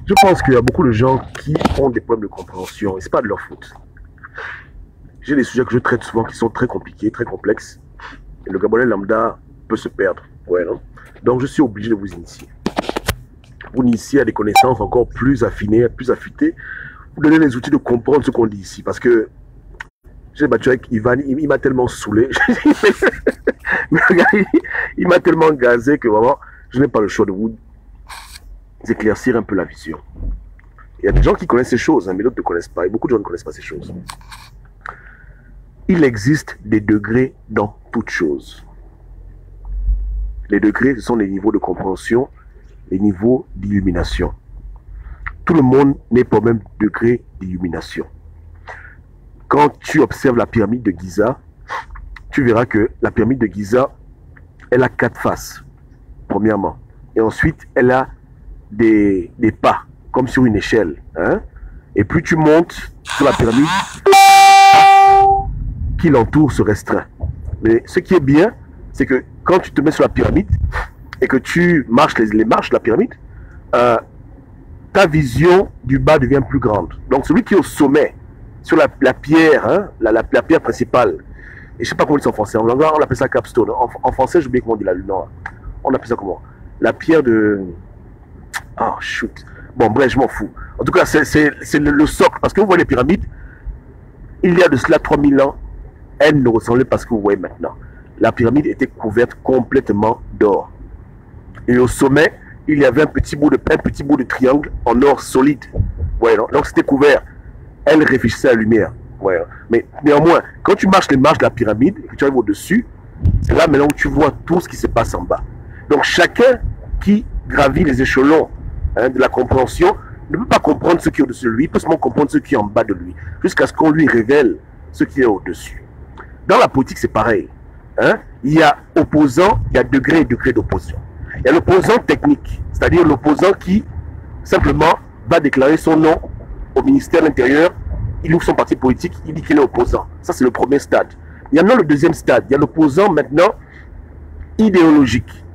Je pense qu'il y a beaucoup de gens qui ont des problèmes de compréhension et ce n'est pas de leur faute. J'ai des sujets que je traite souvent qui sont très compliqués, très complexes. Et le Gabonais lambda peut se perdre. Ouais, non? Donc je suis obligé de vous initier. Vous initier à des connaissances encore plus affinées, plus affûtées. Vous donner les outils de comprendre ce qu'on dit ici. Parce que j'ai battu avec Ivan, il m'a tellement saoulé. Il m'a tellement gazé que vraiment, je n'ai pas le choix de vous éclaircir un peu la vision. Il y a des gens qui connaissent ces choses, hein, mais d'autres ne connaissent pas. Et beaucoup de gens ne connaissent pas ces choses. Il existe des degrés dans toute chose. Les degrés, ce sont les niveaux de compréhension, les niveaux d'illumination. Tout le monde n'est pas au même degré d'illumination. Quand tu observes la pyramide de Giza, tu verras que la pyramide de Giza, elle a 4 faces, premièrement. Et ensuite, elle a des pas, comme sur une échelle. Hein? Et plus tu montes sur la pyramide, qui l'entoure se restreint. Mais ce qui est bien, c'est que quand tu te mets sur la pyramide et que tu marches les marches de la pyramide, ta vision du bas devient plus grande. Donc celui qui est au sommet, sur la pierre, hein, la pierre principale, et je ne sais pas comment on dit en français, en anglais on appelle ça capstone, en français j'oublie comment on dit la lune, on appelle ça comment? La pierre de... Oh shoot. Bon bref, je m'en fous. En tout cas, c'est le socle, parce que vous voyez les pyramides, il y a de cela 3000 ans, elles ne ressemblaient pas à ce que vous voyez maintenant. La pyramide était couverte complètement d'or. Et au sommet, il y avait un petit bout de triangle en or solide. Ouais, donc c'était couvert. Elle réfléchissait à la lumière. Ouais, mais néanmoins, quand tu marches les marches de la pyramide et que tu arrives au-dessus, c'est là maintenant où tu vois tout ce qui se passe en bas. Donc chacun qui gravit les échelons, hein, de la compréhension ne peut pas comprendre ce qui est au-dessus de lui, il peut seulement comprendre ce qui est en bas de lui, jusqu'à ce qu'on lui révèle ce qui est au-dessus. Dans la politique, c'est pareil. Hein? Il y a opposant, il y a degré et degré d'opposition. Il y a l'opposant technique, c'est-à-dire l'opposant qui simplement va déclarer son nom au ministère de l'Intérieur, il ouvre son parti politique, il dit qu'il est opposant. Ça, c'est le premier stade. Il y a maintenant le deuxième stade. Il y a l'opposant maintenant idéologique.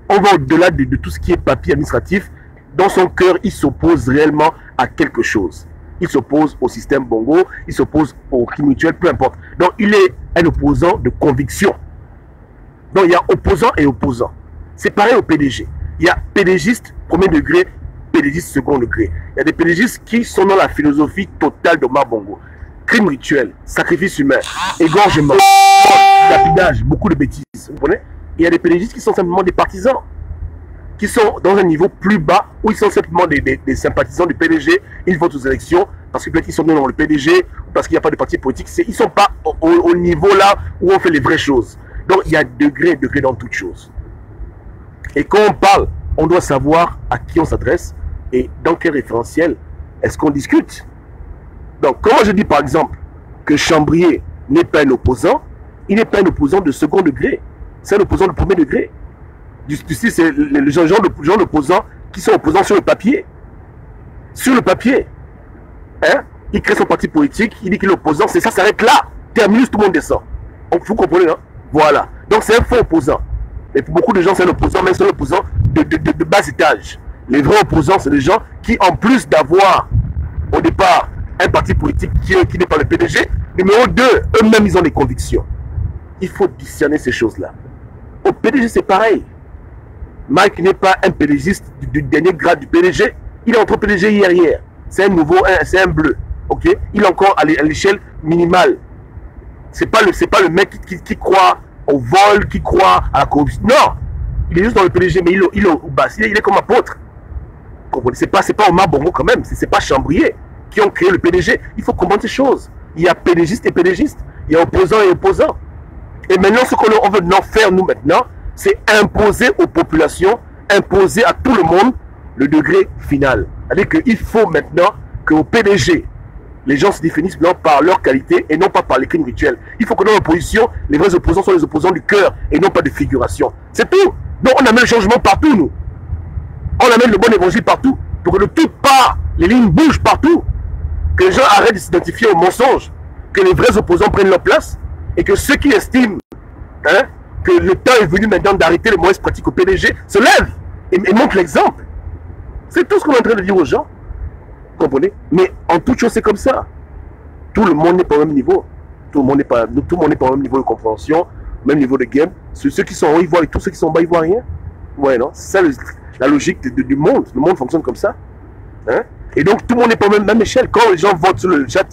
On va au-delà de tout ce qui est papier administratif. Dans son cœur, il s'oppose réellement à quelque chose. Il s'oppose au système Bongo, il s'oppose au crime mutuel, peu importe. Donc, il est un opposant de conviction. Donc, il y a opposant et opposant. C'est pareil au PDG. Il y a PDGiste premier degré, PDGiste second degré. Il y a des PDGistes qui sont dans la philosophie totale de Bongo. Crime rituel, sacrifice humain, égorgement, lapidage, beaucoup de bêtises. Vous comprenez? Il y a des PDGistes qui sont simplement des partisans, qui sont dans un niveau plus bas, où ils sont simplement des sympathisants du PDG, ils votent aux élections, parce que peut-être qu'ils sont dans le PDG, ou parce qu'il n'y a pas de parti politique, ils ne sont pas au niveau là où on fait les vraies choses. Donc il y a degré et degré dans toute chose. Et quand on parle, on doit savoir à qui on s'adresse, et dans quel référentiel est-ce qu'on discute. Donc quand je dis par exemple que Chambrier n'est pas un opposant, il n'est pas un opposant de second degré, c'est un opposant de premier degré. Du style, c'est le genre d'opposants qui sont opposants sur le papier. Sur le papier. Hein? Il crée son parti politique, il dit qu'il est opposant, c'est ça s'arrête là. Terminus, tout le monde descend. Donc, vous comprenez, hein? Voilà. Donc c'est un faux opposant. Et pour beaucoup de gens, c'est un opposant, mais c'est un opposant de bas étage. Les vrais opposants, c'est des gens qui, en plus d'avoir au départ un parti politique qui n'est pas le PDG, numéro 2, eux-mêmes, ils ont des convictions. Il faut discerner ces choses-là. Au PDG, c'est pareil. Mike n'est pas un PDGiste du dernier grade du PDG. Il est entre PDG hier. C'est un nouveau, c'est un bleu. Ok? Il est encore à l'échelle minimale. C'est pas le mec qui croit au vol, qui croit à la corruption. Non! Il est juste dans le PDG, mais il est au bas. Il est comme apôtre. C'est pas Omar Bongo quand même. C'est pas Chambrier qui ont créé le PDG. Il faut comprendre ces choses. Il y a PDGiste et PDGiste. Il y a opposant et opposant. Et maintenant, ce qu'on veut maintenant faire, nous, maintenant, c'est imposer aux populations, imposer à tout le monde le degré final. C'est-à-dire qu'il faut maintenant qu'au PDG, les gens se définissent maintenant par leur qualité et non pas par les crimes rituels. Il faut que dans l'opposition, les vrais opposants soient les opposants du cœur et non pas de figuration. C'est tout. Donc on amène le changement partout, nous. On amène le bon évangile partout. Pour que de toutes parts, les lignes bougent partout. Que les gens arrêtent de s'identifier aux mensonges. Que les vrais opposants prennent leur place. Et que ceux qui estiment, hein, que le temps est venu maintenant d'arrêter les mauvaises pratiques au PDG se lèvent et montrent l'exemple. C'est tout ce qu'on est en train de dire aux gens. Vous comprenez? Mais en toute chose, c'est comme ça. Tout le monde n'est pas au même niveau. Tout le monde n'est pas au même niveau de compréhension, au même niveau de game. Ceux qui sont en haut, ils voient, et tous ceux qui sont en bas, ils voient rien. Ouais, non? C'est ça la logique du monde. Le monde fonctionne comme ça. Hein? Et donc, tout le monde n'est pas à même échelle. Quand les gens votent sur le chat,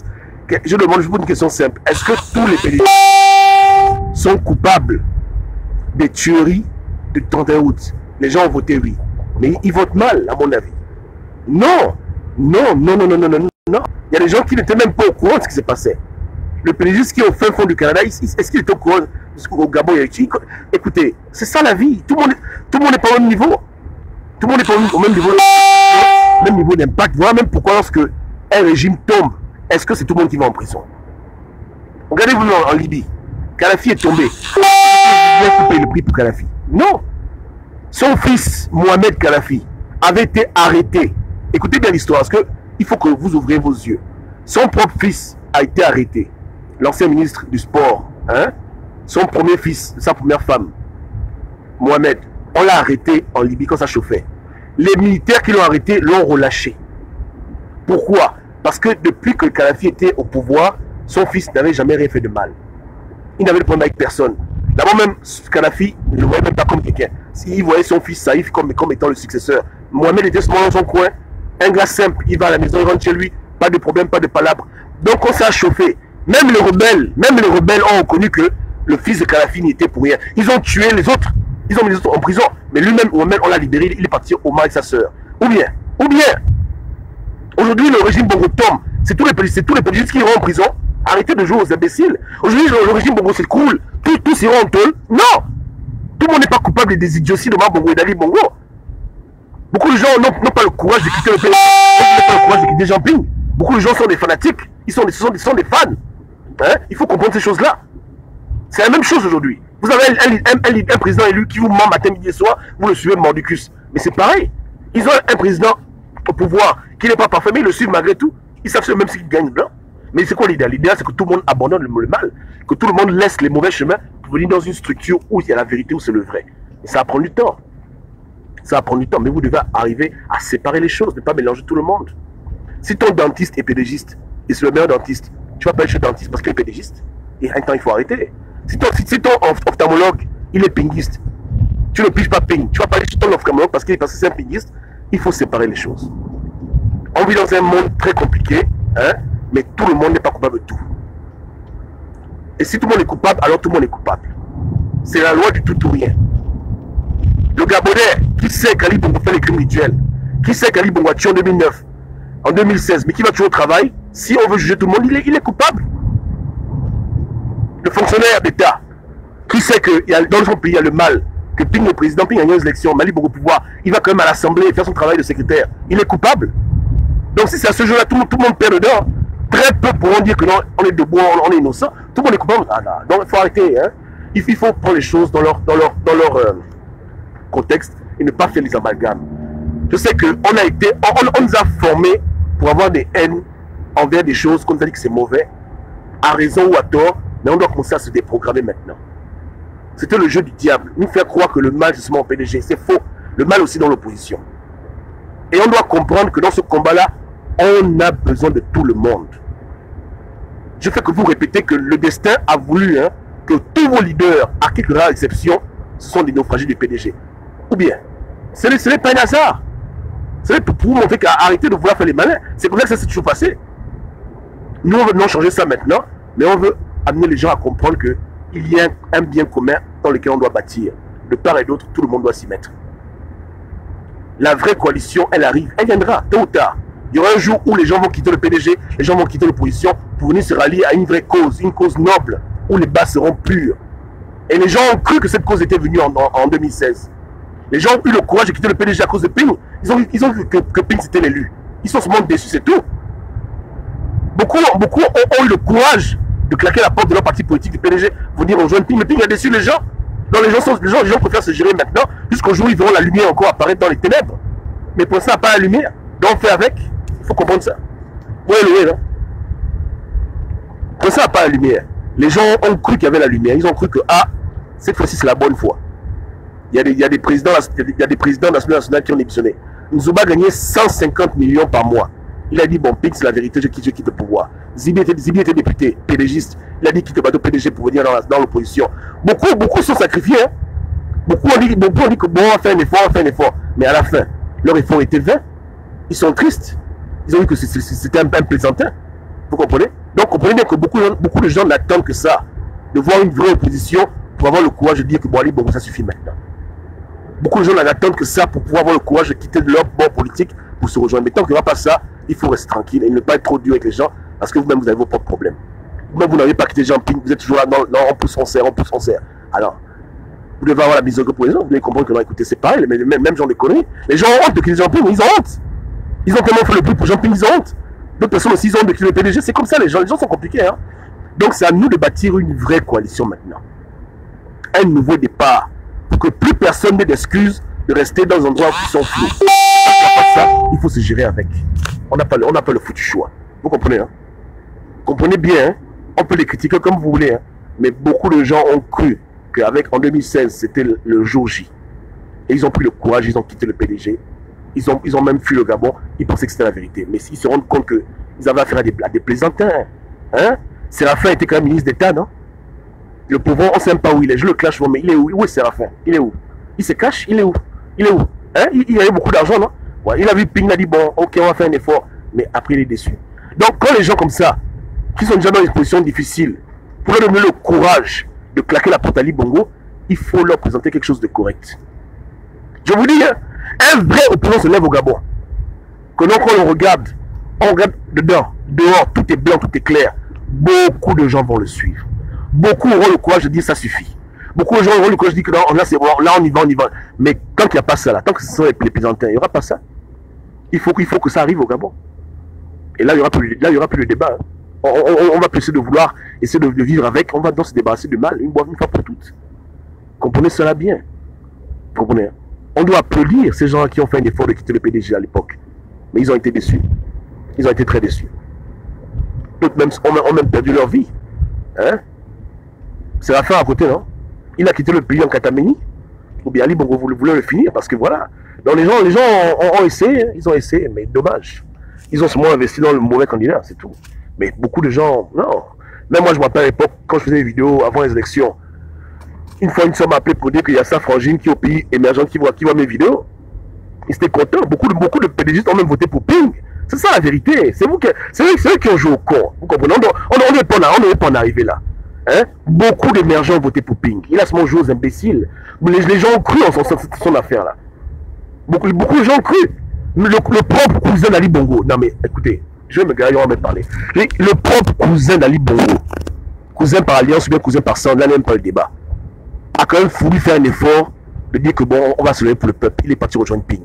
je vous pose une question simple. Est-ce que tous les pays sont coupables des tueries du 31 août? Les gens ont voté oui. Mais ils votent mal, à mon avis. Non. Non. Il y a des gens qui n'étaient même pas au courant de ce qui s'est passé. Le PDG qui est au fin fond du Canada, est-ce qu'il est au courant au Gabon? Écoutez, c'est ça la vie. Tout le monde n'est pas au même niveau. Tout le monde n'est pas au même niveau d'impact. Voilà même pourquoi lorsque un régime tombe, est-ce que c'est tout le monde qui va en prison? Regardez-vous en Libye. Kadhafi est tombé. Il a coupé le prix pour Kadhafi. Non. Son fils, Mohamed Kadhafi, avait été arrêté. Écoutez bien l'histoire, parce qu'il faut que vous ouvriez vos yeux. Son propre fils a été arrêté. L'ancien ministre du sport, hein? Son premier fils, sa première femme, Mohamed, on l'a arrêté en Libye quand ça chauffait. Les militaires qui l'ont arrêté l'ont relâché. Pourquoi? Parce que depuis que Kadhafi était au pouvoir, son fils n'avait jamais rien fait de mal. Il n'avait de problème avec personne. D'abord même, Kadhafi ne le voyait même pas comme quelqu'un. Il voyait son fils Saïf comme étant le successeur. Mohamed était seulement dans son coin, un gars simple, il va à la maison, il rentre chez lui, pas de problème, pas de palabre. Donc on s'est chauffé. Même les rebelles ont reconnu que le fils de Kadhafi n'était pour rien. Ils ont tué les autres, ils ont mis les autres en prison, mais lui-même, on l'a libéré, il est parti au Mali avec sa sœur. Ou bien, aujourd'hui le régime Bongo tombe, c'est tous les pédistes qui iront en prison. Arrêtez de jouer aux imbéciles. Aujourd'hui, le régime Bongo s'écroule. Tous iront en tôle. Non. Tout le monde n'est pas coupable des idioties de Bongo et d'Ali Bongo. Beaucoup de gens n'ont pas le courage de quitter le pays. Ils n'ont pas le courage de quitter Jean-Ping. Beaucoup de gens sont des fanatiques. Ils sont des fans. Hein? Il faut comprendre ces choses-là. C'est la même chose aujourd'hui. Vous avez un président élu qui vous ment matin, midi et soir. Vous le suivez mordicus. Mais c'est pareil. Ils ont un président au pouvoir qui n'est pas parfait, mais ils le suivent malgré tout. Ils savent même s'ils gagnent blanc. Mais c'est quoi l'idéal? L'idéal, c'est que tout le monde abandonne le mal, que tout le monde laisse les mauvais chemins pour venir dans une structure où il y a la vérité, où c'est le vrai. Et ça va prendre du temps. Ça va prendre du temps, mais vous devez arriver à séparer les choses, ne pas mélanger tout le monde. Si ton dentiste est pédégiste, et c'est le meilleur dentiste, tu vas pas aller chez le dentiste parce qu'il est pédégiste. Et un temps, il faut arrêter. Si ton ophtalmologue, il est pingiste, tu ne piges pas ping, tu vas pas aller chez ton ophtalmologue parce que c'est un pingiste. Il faut séparer les choses. On vit dans un monde très compliqué, hein? Mais tout le monde n'est pas coupable de tout. Et si tout le monde est coupable, alors tout le monde est coupable. C'est la loi du tout ou rien. Le Gabonais qui sait qu'Ali Bongo fait les crimes rituels, qui sait qu'Ali Bongo a tué en 2009, en 2016, mais qui va tuer au travail, si on veut juger tout le monde, il est coupable. Le fonctionnaire d'État qui sait que dans son pays il y a le mal, que Ping, le président, Ping a gagné les élections, Mali Bongo pouvoir, il va quand même à l'Assemblée faire son travail de secrétaire. Il est coupable. Donc si c'est à ce jeu-là, tout le monde perd dedans. Très peu pourront dire que non, on est debout, on est innocent. Tout le monde est coupable. Ah, non. Donc il faut arrêter. Hein. Il faut prendre les choses dans leur contexte et ne pas faire les amalgames. Je sais qu'on on nous a formés pour avoir des haines envers des choses qu'on nous a dit que c'est mauvais, à raison ou à tort, mais on doit commencer à se déprogrammer maintenant. C'était le jeu du diable. Nous faire croire que le mal, c'est seulement au PDG. C'est faux. Le mal aussi dans l'opposition. Et on doit comprendre que dans ce combat-là, on a besoin de tout le monde. Je fais que vous répétez que le destin a voulu que tous vos leaders, à quelques rares exceptions, ce sont des naufragés du PDG. Ou bien, ce n'est pas un hasard. C'est pour vous montrer qu'arrêtez de vouloir faire les malins. C'est comme ça que ça s'est toujours passé. Nous, on veut non changer ça maintenant, mais on veut amener les gens à comprendre qu'il y a un bien commun dans lequel on doit bâtir. De part et d'autre, tout le monde doit s'y mettre. La vraie coalition, elle arrive, elle viendra, tôt ou tard. Il y aura un jour où les gens vont quitter le PDG, les gens vont quitter l'opposition pour venir se rallier à une vraie cause, une cause noble, où les bases seront pures. Et les gens ont cru que cette cause était venue en 2016. Les gens ont eu le courage de quitter le PDG à cause de Ping. Ils ont vu que Ping c'était l'élu. Ils sont seulement déçus, c'est tout. Beaucoup ont eu le courage de claquer la porte de leur parti politique du PDG pour venir rejoindre Ping. Mais Ping a déçu les gens. Donc les gens préfèrent se gérer maintenant jusqu'au jour où ils verront la lumière encore apparaître dans les ténèbres. Mais pour ça, il n'y a pas la lumière. Donc on fait avec. Il faut comprendre ça. Oui, non? Pour ça, il n'y a pas la lumière. Les gens ont cru qu'il y avait la lumière. Ils ont cru que, cette fois-ci, c'est la bonne foi. Il y a des présidents de l'Assemblée nationale qui ont démissionné. Nzouba gagnait 150 millions par mois. Il a dit, bon, Pink, c'est la vérité, je quitte le pouvoir. Zibi était député, PDGiste. Il a dit, quitte le PDG pour venir dans l'opposition. Beaucoup sont sacrifiés. Hein. Beaucoup ont dit que bon, on va faire un effort, Mais à la fin, leur effort était vain. Ils sont tristes. Ils ont vu que c'était un plaisantin. Vous comprenez? Donc, comprenez bien que beaucoup de gens n'attendent que ça. De voir une vraie opposition pour avoir le courage de dire que bon, allez, bon, ça suffit maintenant. Beaucoup de gens n'attendent que ça pour pouvoir avoir le courage de quitter de leur bord politique pour se rejoindre. Mais tant qu'il n'y aura pas ça, il faut rester tranquille et ne pas être trop dur avec les gens parce que vous-même, vous avez vos propres problèmes. Vous-même, vous n'avez pas quitté Jean Ping, vous êtes toujours là dans on pousse, on serre. Alors, vous devez avoir la misère pour les gens, vous devez comprendre que non, écoutez, c'est pareil, même gens de conneries. Les gens ont honte de quitter Jean Ping, ils ont honte. Ils ont tellement fait le bruit pour Jean Ping, ils ont honte. D'autres personnes aussi, ils ont honte de quitter le PDG. C'est comme ça, les gens sont compliqués. Hein. Donc, c'est à nous de bâtir une vraie coalition maintenant. Un nouveau départ pour que plus personne n'ait d'excuses de rester dans un endroit qui sont flous. Ça, il faut se gérer avec. On n'a pas le foutu choix. Vous comprenez, hein? Comprenez bien, hein? On peut les critiquer comme vous voulez, hein? Mais beaucoup de gens ont cru qu'en 2016, c'était le jour J. Et ils ont pris le courage, ils ont quitté le PDG. Ils ont même fui le Gabon. Ils pensaient que c'était la vérité. Mais ils se rendent compte qu'ils avaient affaire à des plaisantins. Hein? Séraphin était quand même ministre d'État, non? Le pauvre, on ne sait même pas où il est. Je le clash, mais il est où? Où est Séraphin? Il est où? Il se cache? Il est où? Il est où? Hein? Il a eu beaucoup d'argent, non? Ouais, il a vu Ping, il a dit bon, ok, on va faire un effort. Mais après, il est déçu. Donc, quand les gens comme ça, qui sont déjà dans une position difficile, pour leur donner le courage de claquer la porte à Ali Bongo, il faut leur présenter quelque chose de correct. Je vous dis, hein, un vrai opposant se lève au Gabon. Que donc, on regarde dedans, dehors, tout est blanc, tout est clair. Beaucoup de gens vont le suivre. Beaucoup auront le courage de dire ça suffit. Beaucoup de gens auront le courage de dire que là, c'est bon, là on y va. Mais tant qu'il n'y a pas ça là, tant que ce sont les plaisantins, il n'y aura pas ça. Il faut que ça arrive au Gabon. Et là, il n'y aura plus de débat. Hein. On va plus essayer de vouloir, essayer de vivre avec, on va donc se débarrasser du mal une fois pour toutes. Comprenez cela bien. Comprenez. On doit applaudir ces gens qui ont fait un effort de quitter le PDG à l'époque. Mais ils ont été déçus. Ils ont été très déçus. D'autres même ont même perdu leur vie. Hein? C'est la fin à côté, non? Il a quitté le pays en Katameni. Ou bien Ali Bongo voulait le finir parce que voilà. Donc les gens ont essayé, ils ont essayé, mais dommage. Ils ont seulement investi dans le mauvais candidat, c'est tout. Mais beaucoup de gens, non. Même moi, je me rappelle à l'époque, quand je faisais des vidéos avant les élections, une fois, une somme m'a appelé pour dire qu'il y a sa frangine qui est au pays émergent qui voit mes vidéos. Ils étaient contents. Beaucoup de PDGistes ont même voté pour Ping. C'est ça la vérité. C'est eux qui ont joué au con. Vous comprenez? On n'est pas en arrivé là. Hein? Beaucoup d'émergents ont voté pour Ping. Il a seulement joué aux imbéciles. Les gens ont cru en son affaire là. Beaucoup de gens ont cru. Le propre cousin d'Ali Bongo. Non mais écoutez, je vais me garer, on va me parler. Le propre cousin d'Ali Bongo, cousin par alliance ou bien cousin par sang, là n'aime pas le débat, a quand même voulu faire un effort de dire que bon, on va se lever pour le peuple. Il est parti rejoindre Ping.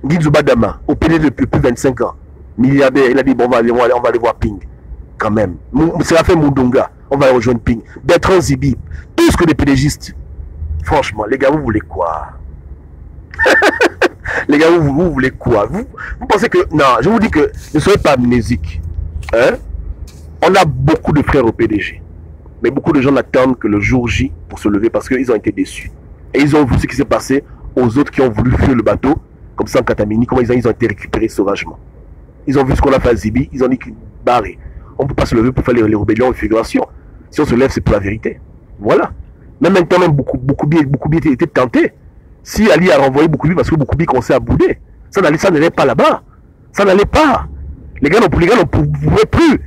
Guy Zubadama, au PD depuis plus de 25 ans, milliardaire, il a dit bon, on va aller voir Ping. Quand même. C'est la fin Mundonga, on va rejoindre Ping. Bertrand Zibi, tout ce que des PDGistes. Franchement, les gars, vous voulez quoi? Les gars, vous voulez quoi? Vous pensez que... Non, je vous dis que ne soyez pas amnésiques. Hein? On a beaucoup de frères au PDG. Mais beaucoup de gens n'attendent que le jour J pour se lever parce qu'ils ont été déçus. Et ils ont vu ce qui s'est passé aux autres qui ont voulu fuir le bateau, comme ça en Katamini, comment ils ont été récupérés sauvagement. Ils ont vu ce qu'on a fait à Zibi, ils ont dit barré. On ne peut pas se lever pour faire les rébellions et figurations. Si on se lève, c'est pour la vérité. Voilà. Même maintenant, même beaucoup étaient tentés. Si Ali a renvoyé Boukoubi parce que Boukoubi commençait à bouder, ça n'allait pas là-bas. Ça n'allait pas. Les gars n'en pouvaient plus.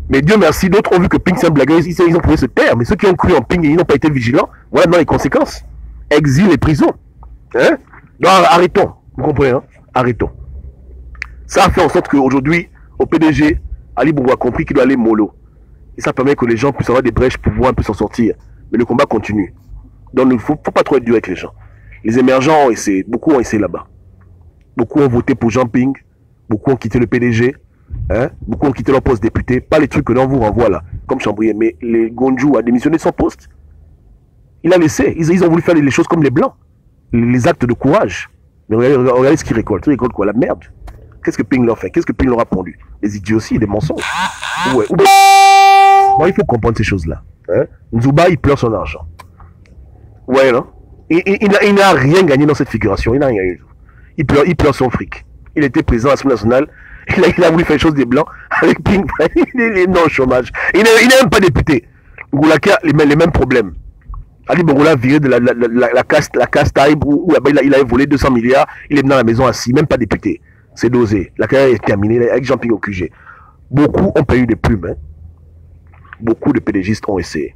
Mais Dieu merci, d'autres ont vu que Ping c'est un blagueur, ils ont trouvé se taire. Mais ceux qui ont cru en Ping et ils n'ont pas été vigilants, voilà dans les conséquences. Exil et prison. Hein? Donc arrêtons. Vous comprenez, hein? Arrêtons. Ça a fait en sorte qu'aujourd'hui, au PDG, Ali Bongo a compris qu'il doit aller mollo. Et ça permet que les gens puissent avoir des brèches pour pouvoir un peu s'en sortir. Mais le combat continue. Donc il ne faut pas trop être dur avec les gens. Les émergents ont essayé, beaucoup ont essayé là-bas. Beaucoup ont voté pour Jean Ping, beaucoup ont quitté le PDG, hein? Beaucoup ont quitté leur poste député. Pas les trucs que l'on vous renvoie là, comme Chambrier, mais les Gondjou a démissionné de son poste. Il a laissé, ils ont voulu faire les choses comme les Blancs, les actes de courage. Mais regardez ce qu'ils récoltent. Ils récoltent quoi? La merde. Qu'est-ce que Ping leur fait? Qu'est-ce que Ping leur a pondu? Des idioties, des mensonges. Ouais. Bon, il faut comprendre ces choses-là. Hein? Nzouba, il pleure son argent. Ouais, non? Il n'a rien gagné dans cette figuration. Il n'a rien eu. il pleure son fric. Il était président à l'Assemblée nationale. Il a voulu faire les choses des Blancs avec Ping. Il est non au chômage. Il n'est même pas député. Goulaka, les mêmes problèmes. Ali Bongo l'a viré de la casse taille où il a volé 200 milliards. Il est dans la maison assis, même pas député. C'est dosé. La carrière est terminée avec Jean-Ping au QG. Beaucoup ont payé des plumes. Hein. Beaucoup de PDGistes ont essayé.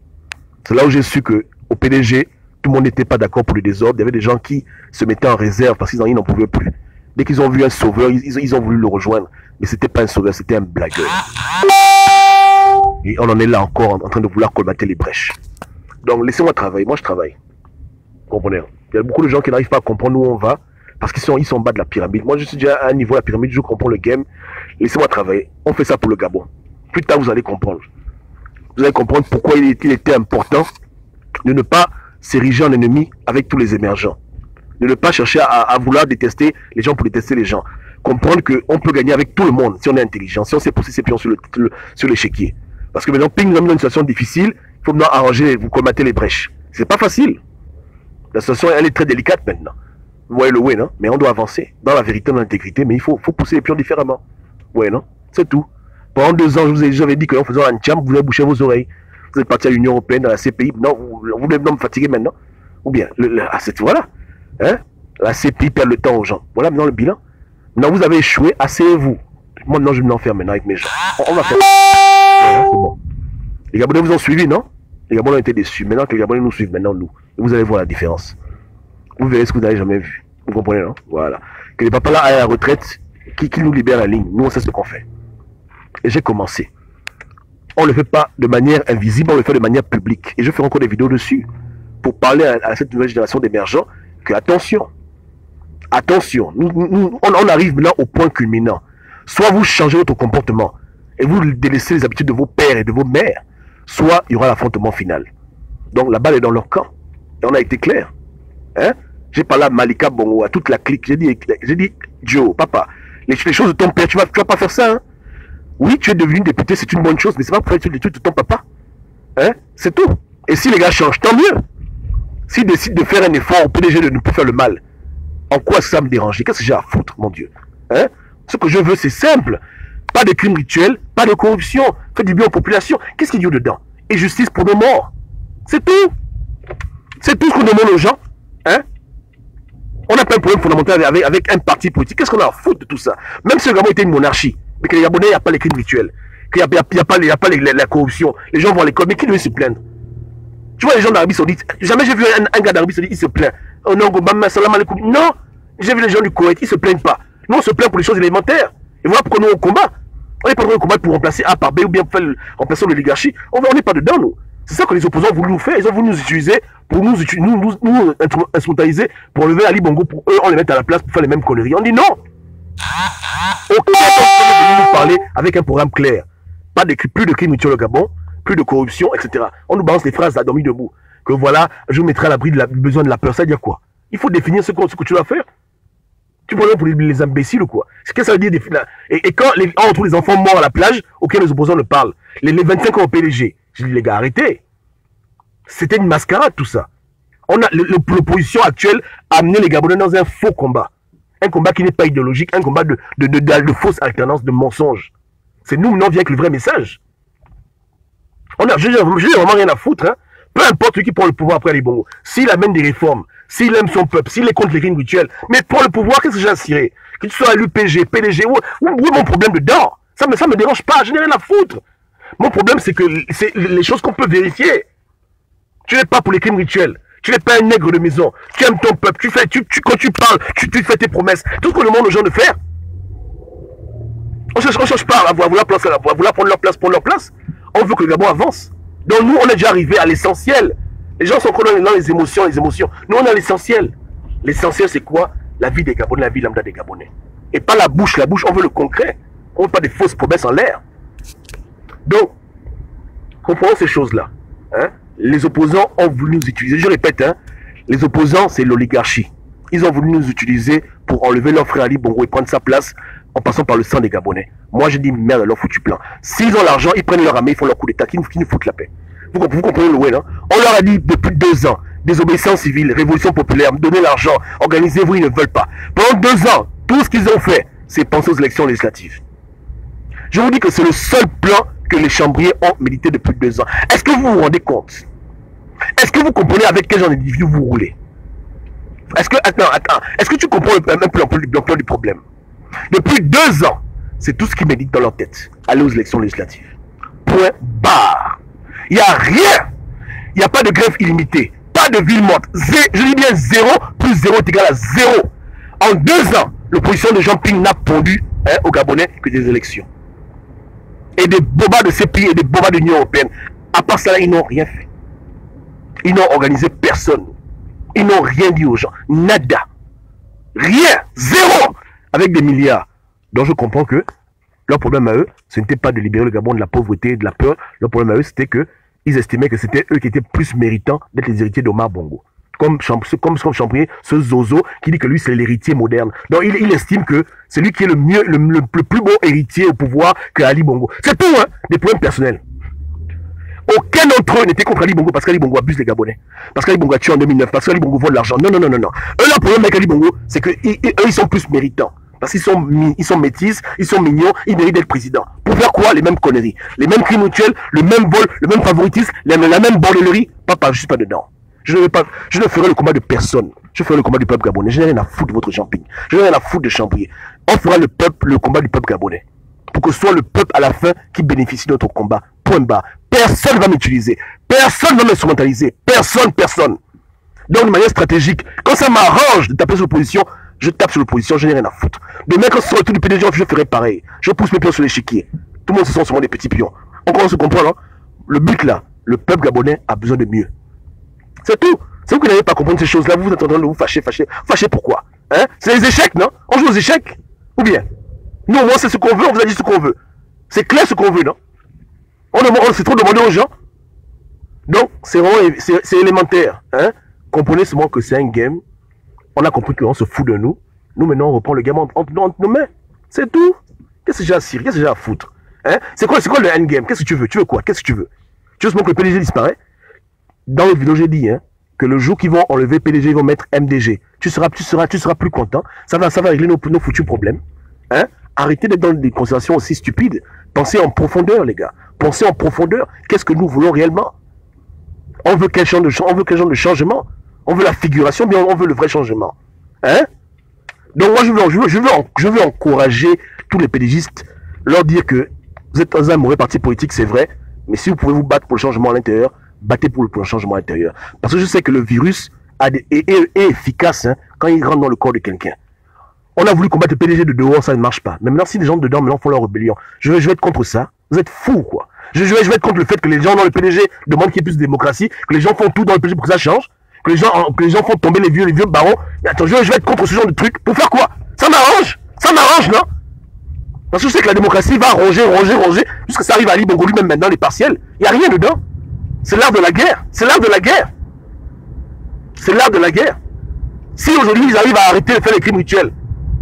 C'est là où j'ai su que au PDG, tout le monde n'était pas d'accord pour le désordre. Il y avait des gens qui se mettaient en réserve parce qu'ils n'en pouvaient plus. Dès qu'ils ont vu un sauveur, ils ont voulu le rejoindre. Mais c'était pas un sauveur, c'était un blagueur. Et on en est là encore en train de vouloir colmater les brèches. Donc laissez-moi travailler. Moi je travaille. Vous comprenez? Il y a beaucoup de gens qui n'arrivent pas à comprendre où on va parce qu'ils sont en bas de la pyramide. Moi je suis déjà à un niveau de la pyramide, je comprends le game. Laissez-moi travailler. On fait ça pour le Gabon. Plus tard vous allez comprendre. Vous allez comprendre pourquoi il était important de ne pas s'ériger en ennemi avec tous les émergents. De ne pas chercher à vouloir détester les gens pour détester les gens. Comprendre qu'on peut gagner avec tout le monde si on est intelligent, si on sait pousser ses pions sur l'échiquier. Parce que maintenant, Ping nous a mis dans une situation difficile, il faut maintenant arranger, vous colmater les brèches. C'est pas facile. La situation, elle est très délicate maintenant. Vous voyez le way, non? Mais on doit avancer dans la vérité, dans l'intégrité, mais il faut pousser les pions différemment. Ouais, non? C'est tout. Pendant 2 ans, je vous avais dit qu'en faisant un tcham, vous allez boucher vos oreilles. Vous êtes parti à l'Union Européenne, dans la CPI. Non, vous voulez me fatiguer maintenant? Ou bien, voilà. Hein? La CPI perd le temps aux gens. Voilà maintenant le bilan. Maintenant, vous avez échoué, asseyez-vous. Moi, non, je vais m'en faire maintenant avec mes gens. On va faire. Voilà, c'est bon. Les Gabonais vous ont suivi, non? Les Gabonais ont été déçus. Maintenant que les Gabonais nous suivent, maintenant nous. Et vous allez voir la différence. Vous verrez ce que vous n'avez jamais vu. Vous comprenez, non? Voilà. Que les papas là aillent à la retraite, qui nous libère la ligne. Nous, on sait ce qu'on fait. Et j'ai commencé. On ne le fait pas de manière invisible, on le fait de manière publique. Et je ferai encore des vidéos dessus pour parler à cette nouvelle génération d'émergents que attention, on arrive maintenant au point culminant. Soit vous changez votre comportement et vous délaissez les habitudes de vos pères et de vos mères, soit il y aura l'affrontement final. Donc la balle est dans leur camp. Et on a été clair. Hein? J'ai parlé à Malika Bongo, à toute la clique. J'ai dit, Joe, papa, les choses de ton père, tu vas pas faire ça. Hein? Oui, tu es devenu député, c'est une bonne chose, mais c'est pas pour faire les trucs de ton papa. Hein? C'est tout. Et si les gars changent, tant mieux. S'ils décident de faire un effort au PDG de ne plus faire le mal, en quoi ça me dérange? Qu'est-ce que j'ai à foutre, mon Dieu? Hein? Ce que je veux, c'est simple. Pas de crimes rituels, pas de corruption. Faites du bien aux populations. Qu'est-ce qu'il y a dedans? Et justice pour nos morts. C'est tout. C'est tout ce qu'on demande aux gens. Hein? On n'a pas un problème fondamental avec un parti politique. Qu'est-ce qu'on a à foutre de tout ça? Même si le Gabon était une monarchie, mais que les Gabonais, il n'y a pas les crimes rituels, qu'il n'y a pas la corruption, les gens vont à l'école, mais qui devait se plaindre? Tu vois les gens d'Arabie Saoudite, jamais j'ai vu un gars d'Arabie Saoudite, il se plaint. Oh non, salam alaikum. Non, j'ai vu les gens du Koweït, ils se plaignent pas. Nous, on se plaint pour les choses élémentaires. Et voilà pourquoi nous, on combat. On n'est pas dans le combat pour remplacer A par B ou bien remplacer l'oligarchie. On n'est pas dedans, nous. C'est ça que les opposants ont voulu nous faire. Ils ont voulu nous utiliser pour nous instrumentaliser, pour enlever Ali Bongo, pour eux, on les met à la place pour faire les mêmes conneries. On dit non. Aucun nous parler avec un programme clair. Plus de crimes rituels au Gabon, plus de corruption, etc. On nous balance les phrases à dormir debout. Que voilà, je vous mettrai à l'abri du besoin de la peur. Ça veut dire quoi? Il faut définir ce que tu dois faire. Tu prends pour les imbéciles ou quoi? Qu'est-ce que ça veut dire? Et quand on retrouve les enfants morts à la plage, auxquels les opposants ne parlent, les 25 ans au PDG, je dis les gars, arrêtez. C'était une mascarade tout ça. L'opposition actuelle a amené les Gabonais dans un faux combat. Un combat qui n'est pas idéologique, un combat de fausses alternances, de mensonges. C'est nous maintenant vient avec le vrai message. Je n'ai vraiment rien à foutre. Hein. Peu importe qui prend le pouvoir après les Bongo. S'il amène des réformes, s'il aime son peuple, s'il est contre les crimes rituels, mais pour le pouvoir, qu'est-ce que j'ai à cirer? Que tu sois l'UPG, PDG, où est mon problème dedans? Ça me dérange pas, je n'ai rien à foutre. Mon problème, c'est que c'est les choses qu'on peut vérifier. Tu n'es pas pour les crimes rituels. Tu n'es pas un nègre de maison. Tu aimes ton peuple. Quand tu parles, tu fais tes promesses. Tout ce qu'on demande aux gens de faire. On ne cherche pas à vouloir prendre leur place. On veut que le Gabon avance. Donc nous, on est déjà arrivé à l'essentiel. Les gens sont encore dans les émotions. Nous, on a l'essentiel. L'essentiel, c'est quoi? La vie des Gabonais, la vie lambda des Gabonais. Et pas la bouche. La bouche, on veut le concret. On ne veut pas des fausses promesses en l'air. Donc, comprenons ces choses-là. Hein? Les opposants ont voulu nous utiliser. Je répète, hein, les opposants, c'est l'oligarchie. Ils ont voulu nous utiliser pour enlever leur frère Ali Bongo et prendre sa place en passant par le sang des Gabonais. Moi, je dis merde à leur foutu plan. S'ils ont l'argent, ils prennent leur armée, ils font leur coup d'état, qui nous foutent la paix. Vous comprenez le way, non? On leur a dit depuis 2 ans désobéissance civile, révolution populaire, donner l'argent, organisez-vous, ils ne veulent pas. Pendant 2 ans, tout ce qu'ils ont fait, c'est penser aux élections législatives. Je vous dis que c'est le seul plan que les chambriers ont médité depuis 2 ans. Est-ce que vous vous rendez compte? Est-ce que vous comprenez avec quel genre d'individu vous roulez? Est-ce que, attends, est-ce que tu comprends l'ampleur du problème? Depuis 2 ans, c'est tout ce qui médite dans leur tête. Aller aux élections législatives. Point barre. Il n'y a rien. Il n'y a pas de grève illimitée. Pas de ville morte. Je dis bien 0 plus 0 est égal à 0. En 2 ans, l'opposition de Jean Ping n'a pondu aux Gabonais que des élections. Et des bobas de ces pays et des bobas de l'Union européenne. À part ça, ils n'ont rien fait. Ils n'ont organisé personne. Ils n'ont rien dit aux gens. Nada. Rien. 0. Avec des milliards. Donc je comprends que leur problème à eux, ce n'était pas de libérer le Gabon de la pauvreté et de la peur. Leur problème à eux, c'était qu'ils estimaient que c'était eux qui étaient plus méritants d'être les héritiers d'Omar Bongo. Comme Chambrier, ce zozo qui dit que lui c'est l'héritier moderne. Donc il estime que c'est lui qui est le plus beau héritier au pouvoir que Ali Bongo. C'est tout, hein, des problèmes personnels. Aucun d'entre eux n'était contre Ali Bongo parce qu'Ali Bongo abuse les Gabonais. Parce qu'Ali Bongo a tué en 2009, parce qu'Ali Bongo vole l'argent. Non. Eux, leur problème avec Ali Bongo, c'est qu'eux, ils sont plus méritants. Parce qu'ils sont métis, ils sont mignons, ils méritent d'être président. Pour faire quoi? Les mêmes conneries. Les mêmes crimes mutuels, le même vol, le même favoritisme, la même bordellerie. Papa, je suis pas dedans. Je ne ferai le combat de personne. Je ferai le combat du peuple gabonais. Je n'ai rien à foutre de votre champignon. Je n'ai rien à foutre de Chambrier. On fera le combat du peuple gabonais. Pour que ce soit le peuple à la fin qui bénéficie de notre combat. Point bas. Personne ne va m'utiliser. Personne ne va m'instrumentaliser. Personne. Donc de manière stratégique, quand ça m'arrange de taper sur l'opposition, je tape sur l'opposition, je n'ai rien à foutre. Demain, quand ce sera le tour du PDG, je ferai pareil. Je pousse mes pions sur l'échiquier. Tout le monde se sent sur des petits pions. On commence à comprendre, hein? Le but là, le peuple gabonais a besoin de mieux. C'est tout. C'est vous qui n'avez pas compris ces choses-là. Vous êtes en train de vous fâcher. Fâcher pourquoi? Hein? C'est les échecs, non? On joue aux échecs? Ou bien? Nous, on sait ce qu'on veut, on vous a dit ce qu'on veut. C'est clair ce qu'on veut, non? On s'est trop demandé aux gens. Donc, c'est élémentaire. Hein? Comprenez seulement que c'est un game. On a compris qu'on se fout de nous. Nous, maintenant, on reprend le game entre nos mains. C'est tout. Qu'est-ce que j'ai à cirer? Qu'est-ce que j'ai à foutre? Hein? C'est quoi le endgame? Qu'est-ce que tu veux? Tu veux quoi? Qu'est-ce que tu veux? Tu veux seulement que le PDG disparaît? Dans le vidéo, j'ai dit que le jour qu'ils vont enlever PDG, ils vont mettre MDG. Tu seras plus content. Ça va régler nos foutus problèmes. Hein? Arrêtez d'être dans des considérations aussi stupides. Pensez en profondeur, les gars. Pensez en profondeur. Qu'est-ce que nous voulons réellement? On veut quel genre de changement? On veut la figuration, bien on veut le vrai changement. Hein? Donc moi, je veux encourager tous les PDGistes, leur dire que vous êtes dans un mauvais parti politique, c'est vrai, mais si vous pouvez vous battre pour le changement à l'intérieur, battez pour le changement à l'intérieur. Parce que je sais que le virus est efficace quand il rentre dans le corps de quelqu'un. On a voulu combattre le PDG de dehors, ça ne marche pas. Mais maintenant, si les gens de dedans maintenant font leur rébellion, je vais être contre ça. Vous êtes fous, quoi. Je vais être contre le fait que les gens dans le PDG demandent qu'il y ait plus de démocratie, que les gens font tout dans le PDG pour que ça change, que les gens font tomber les vieux barons. Mais attends, je vais être contre ce genre de truc. Pour faire quoi? Ça m'arrange, non? Parce que je sais que la démocratie va ronger, jusqu'à ça arrive à Ali Bongo lui-même maintenant, les partiels. Il n'y a rien dedans. C'est l'art de la guerre. Si aujourd'hui ils arrivent à arrêter de faire les crimes rituels,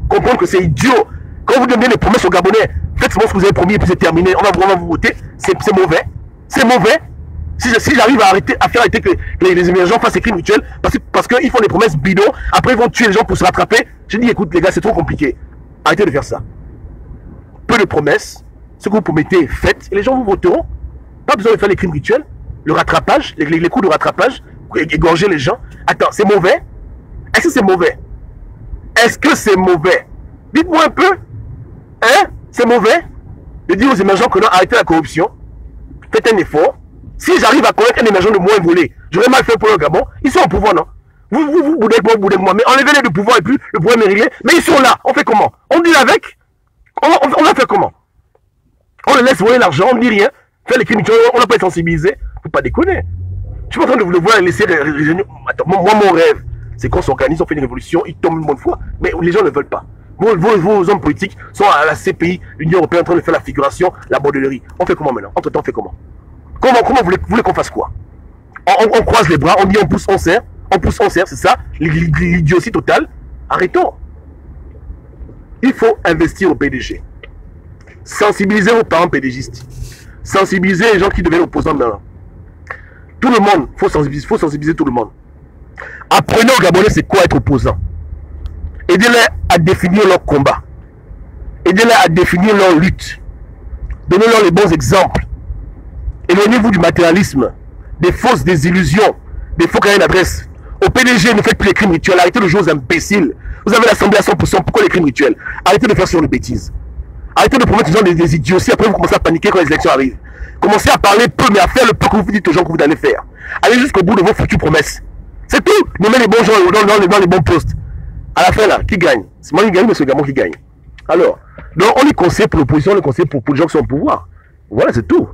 comprendre que c'est idiot. Quand vous donnez les promesses aux Gabonais, faites seulement ce que vous avez promis et puis c'est terminé. On va vous voter. C'est mauvais. Si j'arrive à faire arrêter que les émergents fassent ces crimes rituels, parce qu'ils font des promesses bidons, après ils vont tuer les gens pour se rattraper. Je dis écoute les gars, c'est trop compliqué. Arrêtez de faire ça. Peu de promesses. Ce que vous promettez, faites. Et les gens vous voteront. Pas besoin de faire les crimes rituels. Le rattrapage, les coups de rattrapage, égorger les gens. Attends, c'est mauvais? Est-ce que c'est mauvais? Dites-moi un peu. Hein? C'est mauvais? De dire aux émergents que non, arrêtez la corruption. Faites un effort. Si j'arrive à connaître un émergent de moins volé, j'aurais mal fait pour le Gabon. Ils sont au pouvoir, non? Vous boudez que moi. Mais enlevez-les du pouvoir et puis le problème est réglé. Mais ils sont là. On fait comment? On deal avec? On va faire comment? On les laisse voler l'argent, on ne dit rien. Faire les crimes, on n'a pas été sensibilisé. Faut pas déconner. Je suis pas en train de vous le voir laisser. Attends, moi, mon rêve, c'est qu'on s'organise, on fait une révolution, ils tombent une bonne fois. Mais les gens ne veulent pas. Vos hommes politiques sont à la CPI, l'Union Européenne, en train de faire la figuration, la bordellerie. On fait comment maintenant? Entre-temps, on fait comment? Comment vous voulez qu'on fasse quoi? On croise les bras, on dit on pousse, on serre, c'est ça? L'idiotie totale. Arrêtons. Il faut investir au PDG. Sensibiliser vos parents PDGistes. Sensibiliser les gens qui deviennent opposants maintenant. Tout le monde, il faut sensibiliser tout le monde. Apprenez aux Gabonais c'est quoi être opposant. Aidez-les à définir leur combat. Aidez-les à définir leur lutte. Donnez-leur les bons exemples. Éloignez-vous du matérialisme, des fausses désillusions, des faux carnets d'adresse. Au PDG, ne faites plus les crimes rituels. Arrêtez de jouer aux imbéciles. Vous avez l'Assemblée à 100%. Pourquoi les crimes rituels? Arrêtez de faire sur les bêtises. Arrêtez de promettre aux gens des idioties. Après, vous commencez à paniquer quand les élections arrivent. Commencez à parler peu, mais à faire le peu que vous dites aux gens que vous allez faire. Allez jusqu'au bout de vos futures promesses. C'est tout. Nommez les bons gens dans les bons postes. À la fin, là, qui gagne? C'est moi qui gagne, mais c'est le Gabon qui gagne. Alors, donc, on les conseille pour l'opposition, on les conseille pour les gens qui sont au pouvoir. Voilà, c'est tout.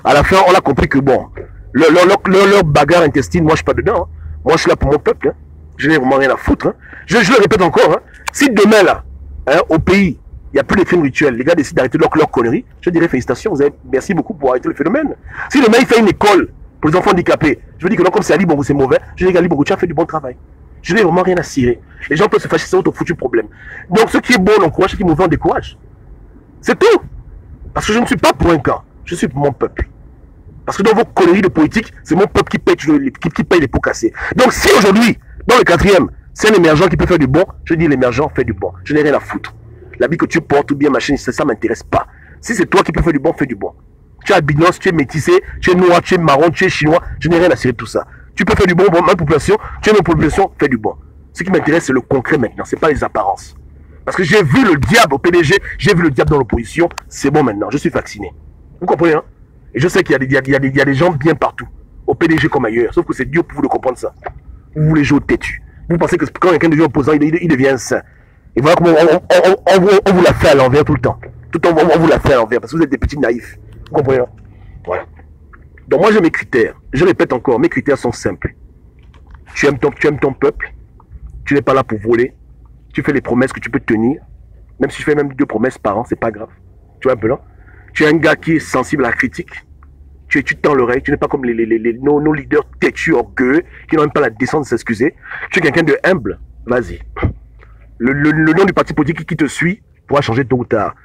À la fin, on a compris que bon, leur bagarre intestine, moi je suis pas dedans. Hein. Moi je suis là pour mon peuple. Hein. Je n'ai vraiment rien à foutre. Hein. Je le répète encore. Hein. Si demain là, hein, au pays, il n'y a plus de crimes rituels, les gars décident d'arrêter leur conneries, je dirais félicitations, merci beaucoup pour arrêter le phénomène. Si demain il fait une école pour les enfants handicapés, je veux dire que non, comme c'est Ali Bongo c'est mauvais, je dis qu'Ali Bongo tu as fait du bon travail. Je n'ai vraiment rien à cirer. Les gens peuvent se fâcher, c'est autre foutu problème. Donc ce qui est bon on encourage, ce qui est mauvais on décourage. C'est tout. Parce que je ne suis pas pour un camp, je suis pour mon peuple. Parce que dans vos conneries de politique, c'est mon peuple qui paye les pots cassés. Donc si aujourd'hui, dans le 4e, c'est un émergent qui peut faire du bon, je dis l'émergent fait du bon. Je n'ai rien à foutre. L'habit que tu portes ou bien machin, ça m'intéresse pas. Si c'est toi qui peux faire du bon, fais du bon. Tu es albinos, tu es métissé, tu es noir, tu es marron, tu es chinois, je n'ai rien à cirer de tout ça. Tu peux faire du bon pour ma population, tu es une population, fais du bon. Ce qui m'intéresse, c'est le concret maintenant, c'est pas les apparences. Parce que j'ai vu le diable au PDG, j'ai vu le diable dans l'opposition, c'est bon maintenant, je suis vacciné. Vous comprenez, hein? Et je sais qu'il y a des gens bien partout, au PDG comme ailleurs, sauf que c'est dur pour vous de comprendre ça. Vous voulez jouer au têtu. Vous pensez que quand quelqu'un devient opposant, il devient un saint. Et voilà comment on vous l'a fait à l'envers tout le temps. Tout le temps, on vous l'a fait à l'envers, parce que vous êtes des petits naïfs. Vous comprenez, hein? Voilà. Donc moi j'ai mes critères. Je répète encore, mes critères sont simples. Tu aimes ton peuple, tu n'es pas là pour voler, tu fais les promesses que tu peux tenir, même si tu fais même 2 promesses par an, c'est pas grave. Tu vois un peu là? Tu es un gars qui est sensible à la critique, tu tends l'oreille, tu n'es pas comme nos leaders têtus, orgueilleux, qui n'ont même pas la décence de s'excuser. Tu es quelqu'un de humble, vas-y. Le nom du parti politique qui te suit pourra changer tôt ou tard.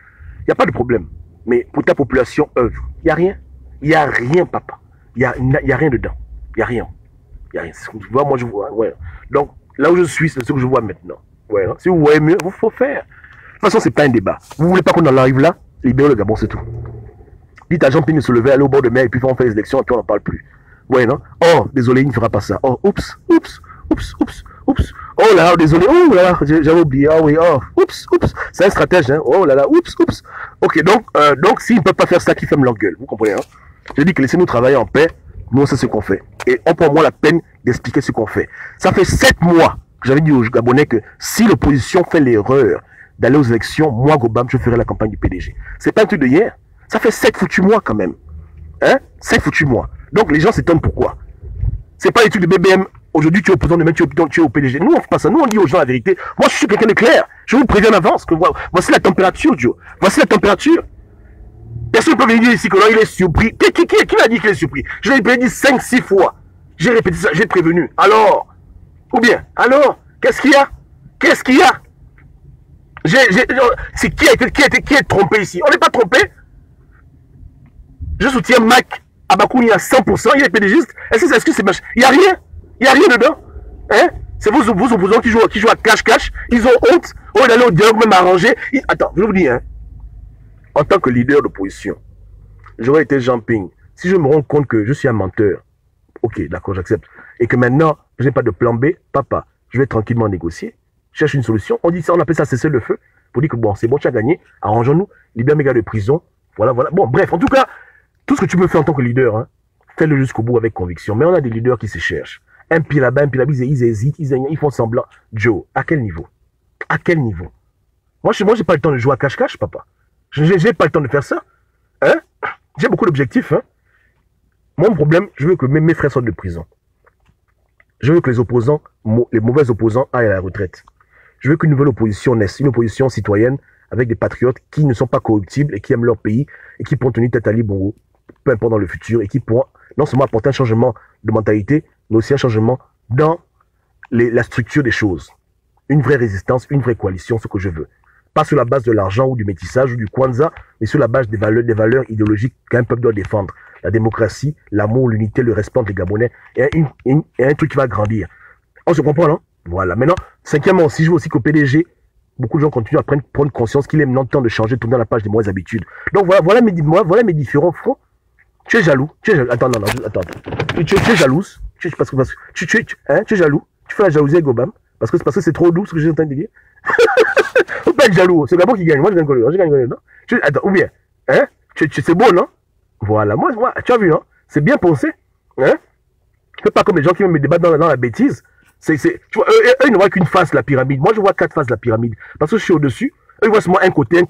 Il n'y a pas de problème. Mais pour ta population, œuvre. Il n'y a rien. Il n'y a rien, papa. Il n'y a rien dedans. Il n'y a rien. Il n'y a rien. Tu vois, moi, je vois. Ouais. Donc, là où je suis, c'est ce que je vois maintenant. Ouais, hein. Si vous voyez mieux, il faut faire. De toute façon, ce n'est pas un débat. Vous ne voulez pas qu'on en arrive là? Libérez le Gabon, c'est tout. Dites à Jean-Pierre de se lever, aller au bord de mer, et puis on fait les élections, et puis on n'en parle plus. Ouais, non? Oh, désolé, il ne fera pas ça. Oh, oups. Oh là là, désolé. Oh là là, j'avais oublié. Oh oui, oh, oups. C'est un stratège, hein. Oh là là, oups. Ok, donc s'il ne peut pas faire ça, qu'il ferme leur gueule. Vous comprenez, hein? Je dis que laissez-nous travailler en paix. Nous, on sait ce qu'on fait. Et on prend moins la peine d'expliquer ce qu'on fait. Ça fait 7 mois que j'avais dit aux Gabonais que si l'opposition fait l'erreur d'aller aux élections, moi, Gobam, je ferai la campagne du PDG. C'est pas un truc de hier. Ça fait 7 foutus mois quand même. Hein? 7 foutus mois. Donc les gens s'étonnent pourquoi. C'est pas les trucs de BBM. Aujourd'hui, tu es opposant, demain, tu es au PDG. Nous, on fait pas ça. Nous, on dit aux gens la vérité. Moi, je suis quelqu'un de clair. Je vous préviens en avance que voici la température, Joe. Voici la température. Personne ne peut venir dire ici que là, il est surpris. Qui m'a dit qu'il est surpris? Je l'ai dit 5-6 fois. J'ai répété ça, j'ai prévenu. Alors? Ou bien, alors? Qu'est-ce qu'il y a? C'est qui est trompé ici? On n'est pas trompé. Je soutiens Mac Abakouni à 100%. Il est PDGiste. Est-ce que c'est machin? Il n'y a rien. Il n'y a rien dedans. Hein? C'est vos opposants qui jouent à cache-cache. Ils ont honte. On est allé au dialogue même arrangé. Attends, je vous dis, hein. En tant que leader d'opposition, j'aurais été Jean Ping. Si je me rends compte que je suis un menteur, ok, d'accord, j'accepte. Et que maintenant, je n'ai pas de plan B, papa, je vais tranquillement négocier. Je cherche une solution. On dit ça, on appelle ça cesser le feu. Pour dire que bon, c'est bon, tu as gagné. Arrangeons-nous. Libère mes gars de prison. Voilà. Bon, bref, en tout cas, tout ce que tu peux faire en tant que leader, hein, fais-le jusqu'au bout avec conviction. Mais on a des leaders qui se cherchent. Un pied là-bas, ils hésitent, ils font semblant. Joe, à quel niveau? Moi, j'ai pas le temps de jouer à cache-cache, papa. J'ai pas le temps de faire ça. Hein? J'ai beaucoup d'objectifs. Hein? Mon problème, je veux que mes frères sortent de prison. Je veux que les opposants, les mauvais opposants aillent à la retraite. Je veux qu'une nouvelle opposition naisse, une opposition citoyenne avec des patriotes qui ne sont pas corruptibles et qui aiment leur pays et qui pourront tenir tête à Ali Bongo, peu importe dans le futur, et qui pourront non seulement apporter un changement de mentalité, mais aussi un changement dans la structure des choses. Une vraie résistance, une vraie coalition, ce que je veux. Pas sur la base de l'argent ou du métissage ou du kwanza, mais sur la base des valeurs idéologiques qu'un peuple doit défendre. La démocratie, l'amour, l'unité, le respect des Gabonais, et un truc qui va grandir. On se comprend, non? Voilà. Maintenant, cinquièmement aussi, je veux aussi qu'au PDG, beaucoup de gens continuent à prendre conscience qu'il est maintenant temps de changer, de tourner la page des mauvaises habitudes. Donc voilà mes différents fronts. Tu es jaloux. Attends, non, attends. Tu es jalouse. Tu es jaloux. Tu fais la jalousie avec Obama. Parce que c'est trop doux ce que j'ai en train de dire. Faut pas être jaloux. C'est Gabon qui gagne. Moi, je gagne, non? Attends, ou bien, hein? C'est beau, non? Voilà. Moi, tu as vu, non? C'est bien pensé. Hein? Fais pas comme les gens qui me débattent dans la bêtise. Tu vois, eux, ils ne voient qu'une face de la pyramide. Moi, je vois 4 faces de la pyramide. Parce que je suis au-dessus. Eux, ils voient seulement un côté.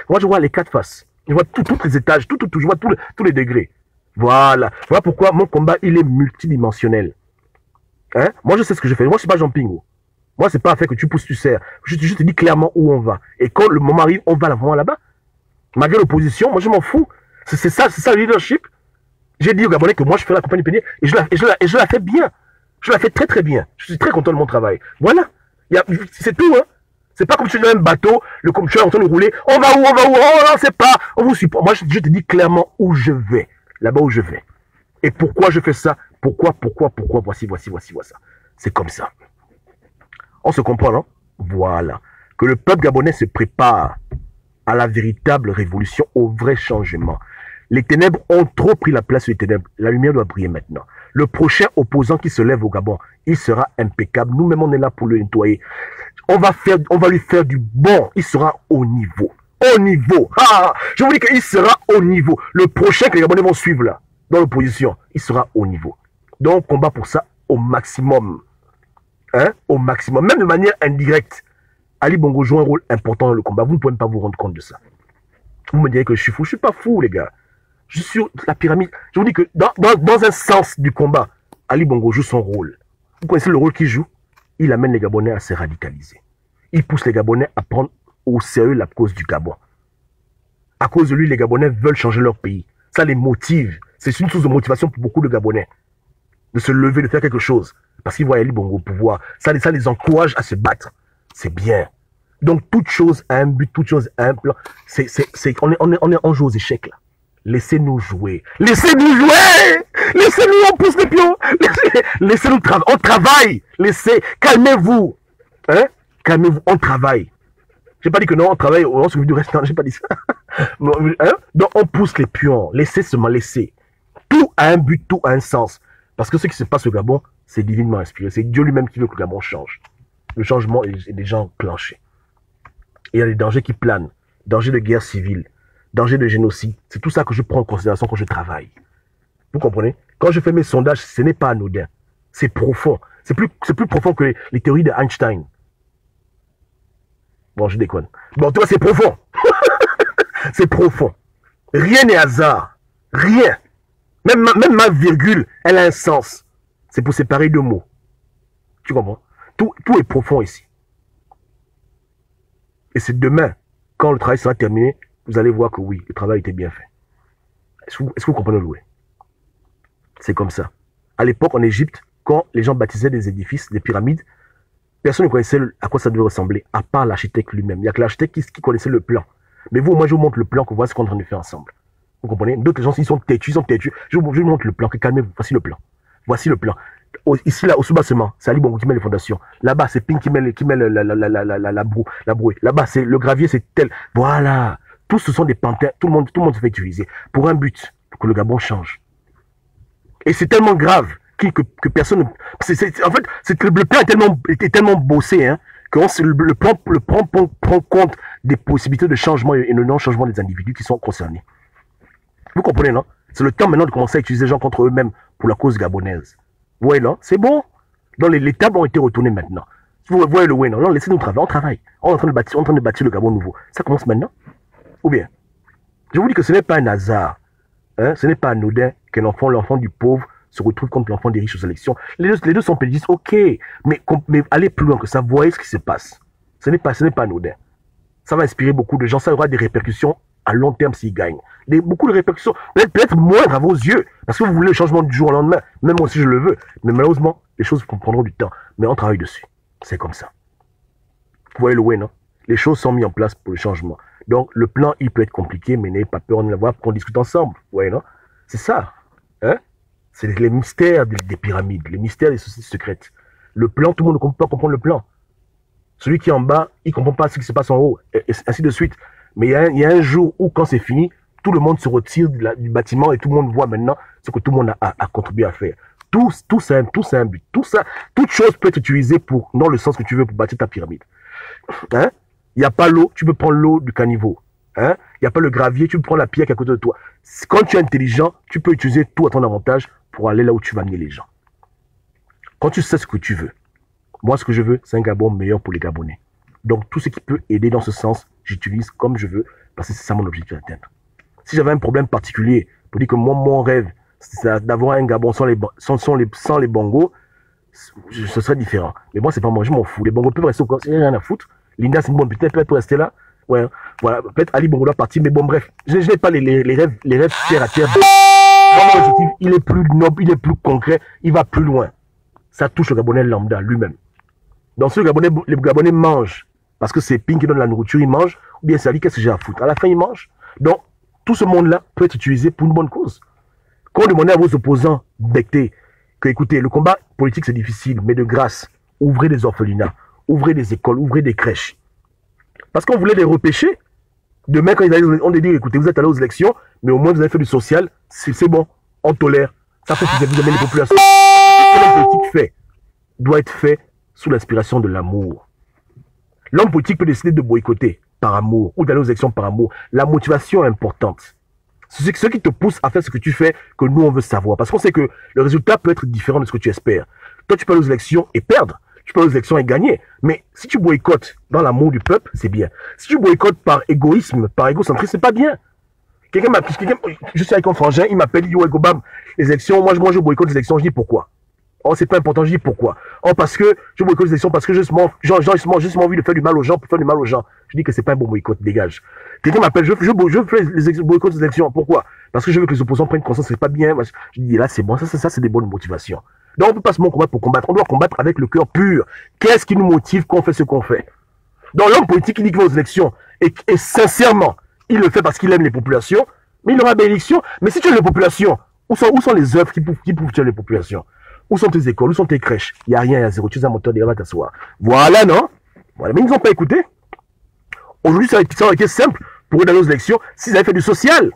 Moi, je vois les 4 faces. Je vois tous les étages, je vois tous les degrés. Voilà. Voilà pourquoi mon combat, il est multidimensionnel. Hein? Moi, je sais ce que je fais. Moi, je suis pas Jean Pingo. Moi, c'est pas un fait que tu pousses, tu serres. Je te dis clairement où on va. Et quand le moment arrive, on va vraiment là-bas. Malgré l'opposition, moi, je m'en fous. C'est ça le leadership. J'ai dit aux Gabonais que moi, je fais la compagnie pénière et je la fais bien. Je la fais très, très bien. Je suis très content de mon travail. Voilà. C'est tout, hein. C'est pas comme si tu es dans un bateau, le conducteur est en train de rouler. On va où? Oh non, c'est pas. On vous supporte. Moi, je te dis clairement où je vais. Là-bas où je vais. Et pourquoi je fais ça? Pourquoi? Voici ça. C'est comme ça. On se comprend, non? Voilà. Que le peuple gabonais se prépare à la véritable révolution, au vrai changement. Les ténèbres ont trop pris la place des ténèbres. La lumière doit briller maintenant. Le prochain opposant qui se lève au Gabon, il sera impeccable. Nous-mêmes, on est là pour le nettoyer. On va lui faire du bon. Il sera au niveau. Au niveau. Je vous dis qu'il sera au niveau. Le prochain que les Gabonais vont suivre là, dans l'opposition, il sera au niveau. Donc, combat pour ça au maximum. Hein? Au maximum. Même de manière indirecte. Ali Bongo joue un rôle important dans le combat. Vous ne pouvez même pas vous rendre compte de ça. Vous me direz que je suis fou. Je ne suis pas fou, les gars. Je suis sur la pyramide. Je vous dis que dans un sens du combat, Ali Bongo joue son rôle. Vous connaissez le rôle qu'il joue? Il amène les Gabonais à se radicaliser. Il pousse les Gabonais à prendre au sérieux la cause du Gabon. À cause de lui, les Gabonais veulent changer leur pays. Ça les motive. C'est une source de motivation pour beaucoup de Gabonais. De se lever, de faire quelque chose. Parce qu'ils voient Ali Bongo au pouvoir. Ça les encourage à se battre. C'est bien. Donc, toute chose a un but, toute chose a un plan. On joue aux échecs, là. Laissez-nous jouer. Laissez-nous jouer. Laissez-nous, on pousse les pions. Laissez-nous travailler. On travaille. Calmez-vous. Hein? Calmez-vous, on travaille. J'ai pas dit que non, on travaille, on s'occupe du restant. J'ai pas dit ça. Hein? Donc, on pousse les pions. Laissez seulement laisser. Tout a un but, tout a un sens. Parce que ce qui se passe au Gabon, c'est divinement inspiré. C'est Dieu lui-même qui veut que le Gabon change. Le changement est déjà enclenché. Et il y a des dangers qui planent. Danger de guerre civile. Danger de génocide. C'est tout ça que je prends en considération quand je travaille. Vous comprenez? Quand je fais mes sondages, ce n'est pas anodin. C'est profond. C'est plus profond que les théories de Einstein. Bon, je déconne. Bon, tu vois, c'est profond. C'est profond. Rien n'est hasard. Rien. Même ma virgule, elle a un sens. C'est pour séparer deux mots. Tu comprends? Tout est profond ici. Et c'est demain, quand le travail sera terminé, vous allez voir que oui, le travail était bien fait. Est-ce que vous comprenez, Loué? C'est comme ça. À l'époque, en Égypte, quand les gens bâtissaient des édifices, des pyramides, personne ne connaissait à quoi ça devait ressembler, à part l'architecte lui-même. Il n'y a que l'architecte qui connaissait le plan. Mais vous, moi, je vous montre le plan, que voilà ce qu'on est en train de faire ensemble. Vous comprenez? D'autres gens, ils sont têtus. Je vous montre le plan, calmez-vous, voici le plan. Voici le plan. Ici, là, au soubassement, c'est Ali Bongo qui met les fondations. Là-bas, c'est Ping qui met la brouille. Là-bas, c'est le gravier, c'est tel. Voilà. Tous ce sont des pantins. Tout le monde se fait utiliser. Pour un but, pour que le Gabon change. Et c'est tellement grave que personne... En fait, le plan est tellement bossé, hein, que le plan prend compte des possibilités de changement et de non-changement des individus qui sont concernés. Vous comprenez, non? C'est le temps maintenant de commencer à utiliser les gens contre eux-mêmes pour la cause gabonaise. Vous voyez, non? C'est bon. Donc les tables ont été retournées maintenant. Vous voyez le way, non? Non, laissez-nous travailler. On travaille. On est en train de bâtir le Gabon nouveau. Ça commence maintenant. Ou bien, je vous dis que ce n'est pas un hasard. Hein? Ce n'est pas anodin qu'un enfant, l'enfant du pauvre, se retrouve contre l'enfant des riches aux élections. Les deux sont pédistes, ok. Mais allez plus loin que ça. Voyez ce qui se passe. Ce n'est pas anodin. Ça va inspirer beaucoup de gens. Ça aura des répercussions à long terme s'ils gagnent. Beaucoup de répercussions, peut-être moindres à vos yeux, parce que vous voulez le changement du jour au lendemain, même moi si je le veux, mais malheureusement, les choses prendront du temps, mais on travaille dessus, c'est comme ça. Vous voyez le way, non? Les choses sont mises en place pour le changement, donc le plan, il peut être compliqué, mais n'ayez pas peur de l'avoir, qu'on discute ensemble, vous voyez, non? C'est ça, hein? C'est les mystères des pyramides, les mystères des sociétés secrètes. Le plan, tout le monde ne peut pas comprendre le plan. Celui qui est en bas, il ne comprend pas ce qui se passe en haut, et ainsi de suite. Mais il y a un jour où, quand c'est fini, tout le monde se retire du bâtiment et tout le monde voit maintenant ce que tout le monde a contribué à faire. Tout c'est un but. Toute chose peut être utilisée dans le sens que tu veux pour bâtir ta pyramide. Hein? Il n'y a pas l'eau, tu peux prendre l'eau du caniveau. Hein? Il n'y a pas le gravier, tu peux prendre la pierre qui est à côté de toi. Quand tu es intelligent, tu peux utiliser tout à ton avantage pour aller là où tu vas amener les gens. Quand tu sais ce que tu veux, moi ce que je veux, c'est un Gabon meilleur pour les Gabonais. Donc tout ce qui peut aider dans ce sens, j'utilise comme je veux, parce que c'est ça mon objectif à atteindre. Si j'avais un problème particulier, pour dire que moi, mon rêve, c'est d'avoir un Gabon sans les bongos, ce serait différent. Mais moi, c'est pas moi, je m'en fous. Les bongos peuvent rester au corps, il n'y a rien à foutre. Linda, c'est une bonne petite, elle peut rester là. Ouais, voilà, peut-être Ali Bongo doit partir, mais bon, bref, je n'ai pas les rêves terre à terre. Mon objectif, il est plus noble, il est plus concret, il va plus loin. Ça touche le Gabonais lambda lui-même. Donc, si les Gabonais mangent, parce que c'est Ping qui donne la nourriture, ils mangent, ou bien c'est Ali, qu'est-ce que j'ai à foutre? À la fin, ils mangent. Donc, tout ce monde-là peut être utilisé pour une bonne cause. Quand on demandait à vos opposants d'acter que, écoutez, le combat politique c'est difficile, mais de grâce, ouvrez des orphelinats, ouvrez des écoles, ouvrez des crèches. Parce qu'on voulait les repêcher. Demain, quand on dit, écoutez, vous êtes allés aux élections, mais au moins vous avez fait du social, c'est bon, on tolère. Ça fait que vous aimez les populations. Ce que l'homme politique fait doit être fait sous l'inspiration de l'amour. L'homme politique peut décider de boycotter par amour ou d'aller aux élections par amour. La motivation est importante. C'est ce qui te pousse à faire ce que tu fais que nous on veut savoir. Parce qu'on sait que le résultat peut être différent de ce que tu espères. Toi tu peux aller aux élections et perdre. Tu peux aller aux élections et gagner. Mais si tu boycottes dans l'amour du peuple, c'est bien. Si tu boycottes par égoïsme, par égocentrisme, c'est pas bien. Je suis avec un frangin, il m'appelle, il dit ouais Gobam, les élections, moi je boycotte les élections, je dis pourquoi? Oh, c'est pas important, je dis pourquoi? Oh, parce que je boycotte les élections, parce que j'ai juste envie de faire du mal aux gens pour faire du mal aux gens. Je dis que c'est pas un bon boycott, dégage. Quelqu'un m'appelle, je fais les boycotts des élections. Pourquoi? Parce que je veux que les opposants prennent conscience, c'est pas bien. Je dis là, c'est bon, ça c'est des bonnes motivations. Donc on peut pas se combattre pour combattre, on doit combattre avec le cœur pur. Qu'est-ce qui nous motive qu'on fait ce qu'on fait? Donc l'homme politique, il dit qu'il va aux élections, et sincèrement, il le fait parce qu'il aime les populations, mais il aura des élections. Mais si tu aimes les populations, où sont les œuvres qui prouvent tuer les populations? Où sont tes écoles? Où sont tes crèches? Il n'y a rien, il y a zéro. Tu es un moteur derrière, va t'asseoir. Voilà, non? Voilà, mais ils n'ont pas écouté. Aujourd'hui, ça aurait été simple pour eux d'aller aux élections s'ils avaient fait du social.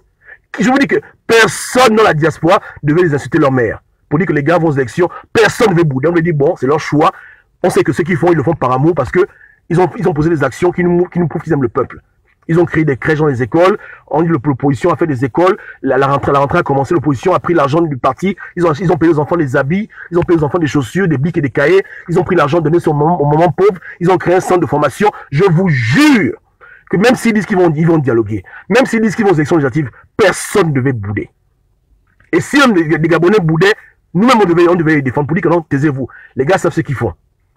Je vous dis que personne dans la diaspora devait les insulter leur mère. Pour dire que les gars vont aux élections, personne ne veut bouder. On leur dit, bon, c'est leur choix. On sait que ce qu'ils font, ils le font par amour parce qu'ils ont posé des actions qui nous prouvent qu'ils aiment le peuple. Ils ont créé des crèches dans les écoles. On dit l'opposition a fait des écoles. La rentrée a commencé. L'opposition a pris l'argent du parti. Ils ont payé aux enfants des habits. Ils ont payé aux enfants des chaussures, des bics et des cahiers. Ils ont pris l'argent donné au moment pauvre. Ils ont créé un centre de formation. Je vous jure que même s'ils disent qu'ils vont dialoguer, même s'ils disent qu'ils vont aux élections législatives, personne ne devait bouder. Et si les Gabonais boudaient, nous-mêmes on devait les défendre pour dire que non, taisez-vous. Les gars savent ce qu'ils font.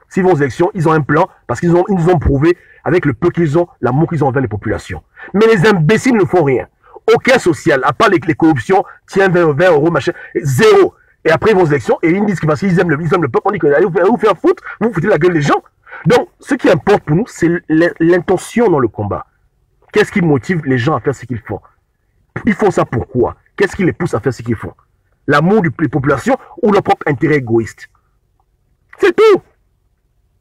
S'ils vont aux élections, ils ont un plan parce qu'ils nous ont prouvé avec le peu qu'ils ont, l'amour qu'ils ont envers les populations. Mais les imbéciles ne font rien. Aucun social, à part les corruptions, tiens 20 euros, machin, zéro. Et après ils vont aux élections et ils disent que parce qu'ils aiment le peuple, on dit que allez vous faire foutre, vous foutez la gueule des gens. Donc, ce qui importe pour nous, c'est l'intention dans le combat. Qu'est-ce qui motive les gens à faire ce qu'ils font? Ils font ça pourquoi? Qu'est-ce qui les pousse à faire ce qu'ils font? L'amour des populations ou leur propre intérêt égoïste? C'est tout.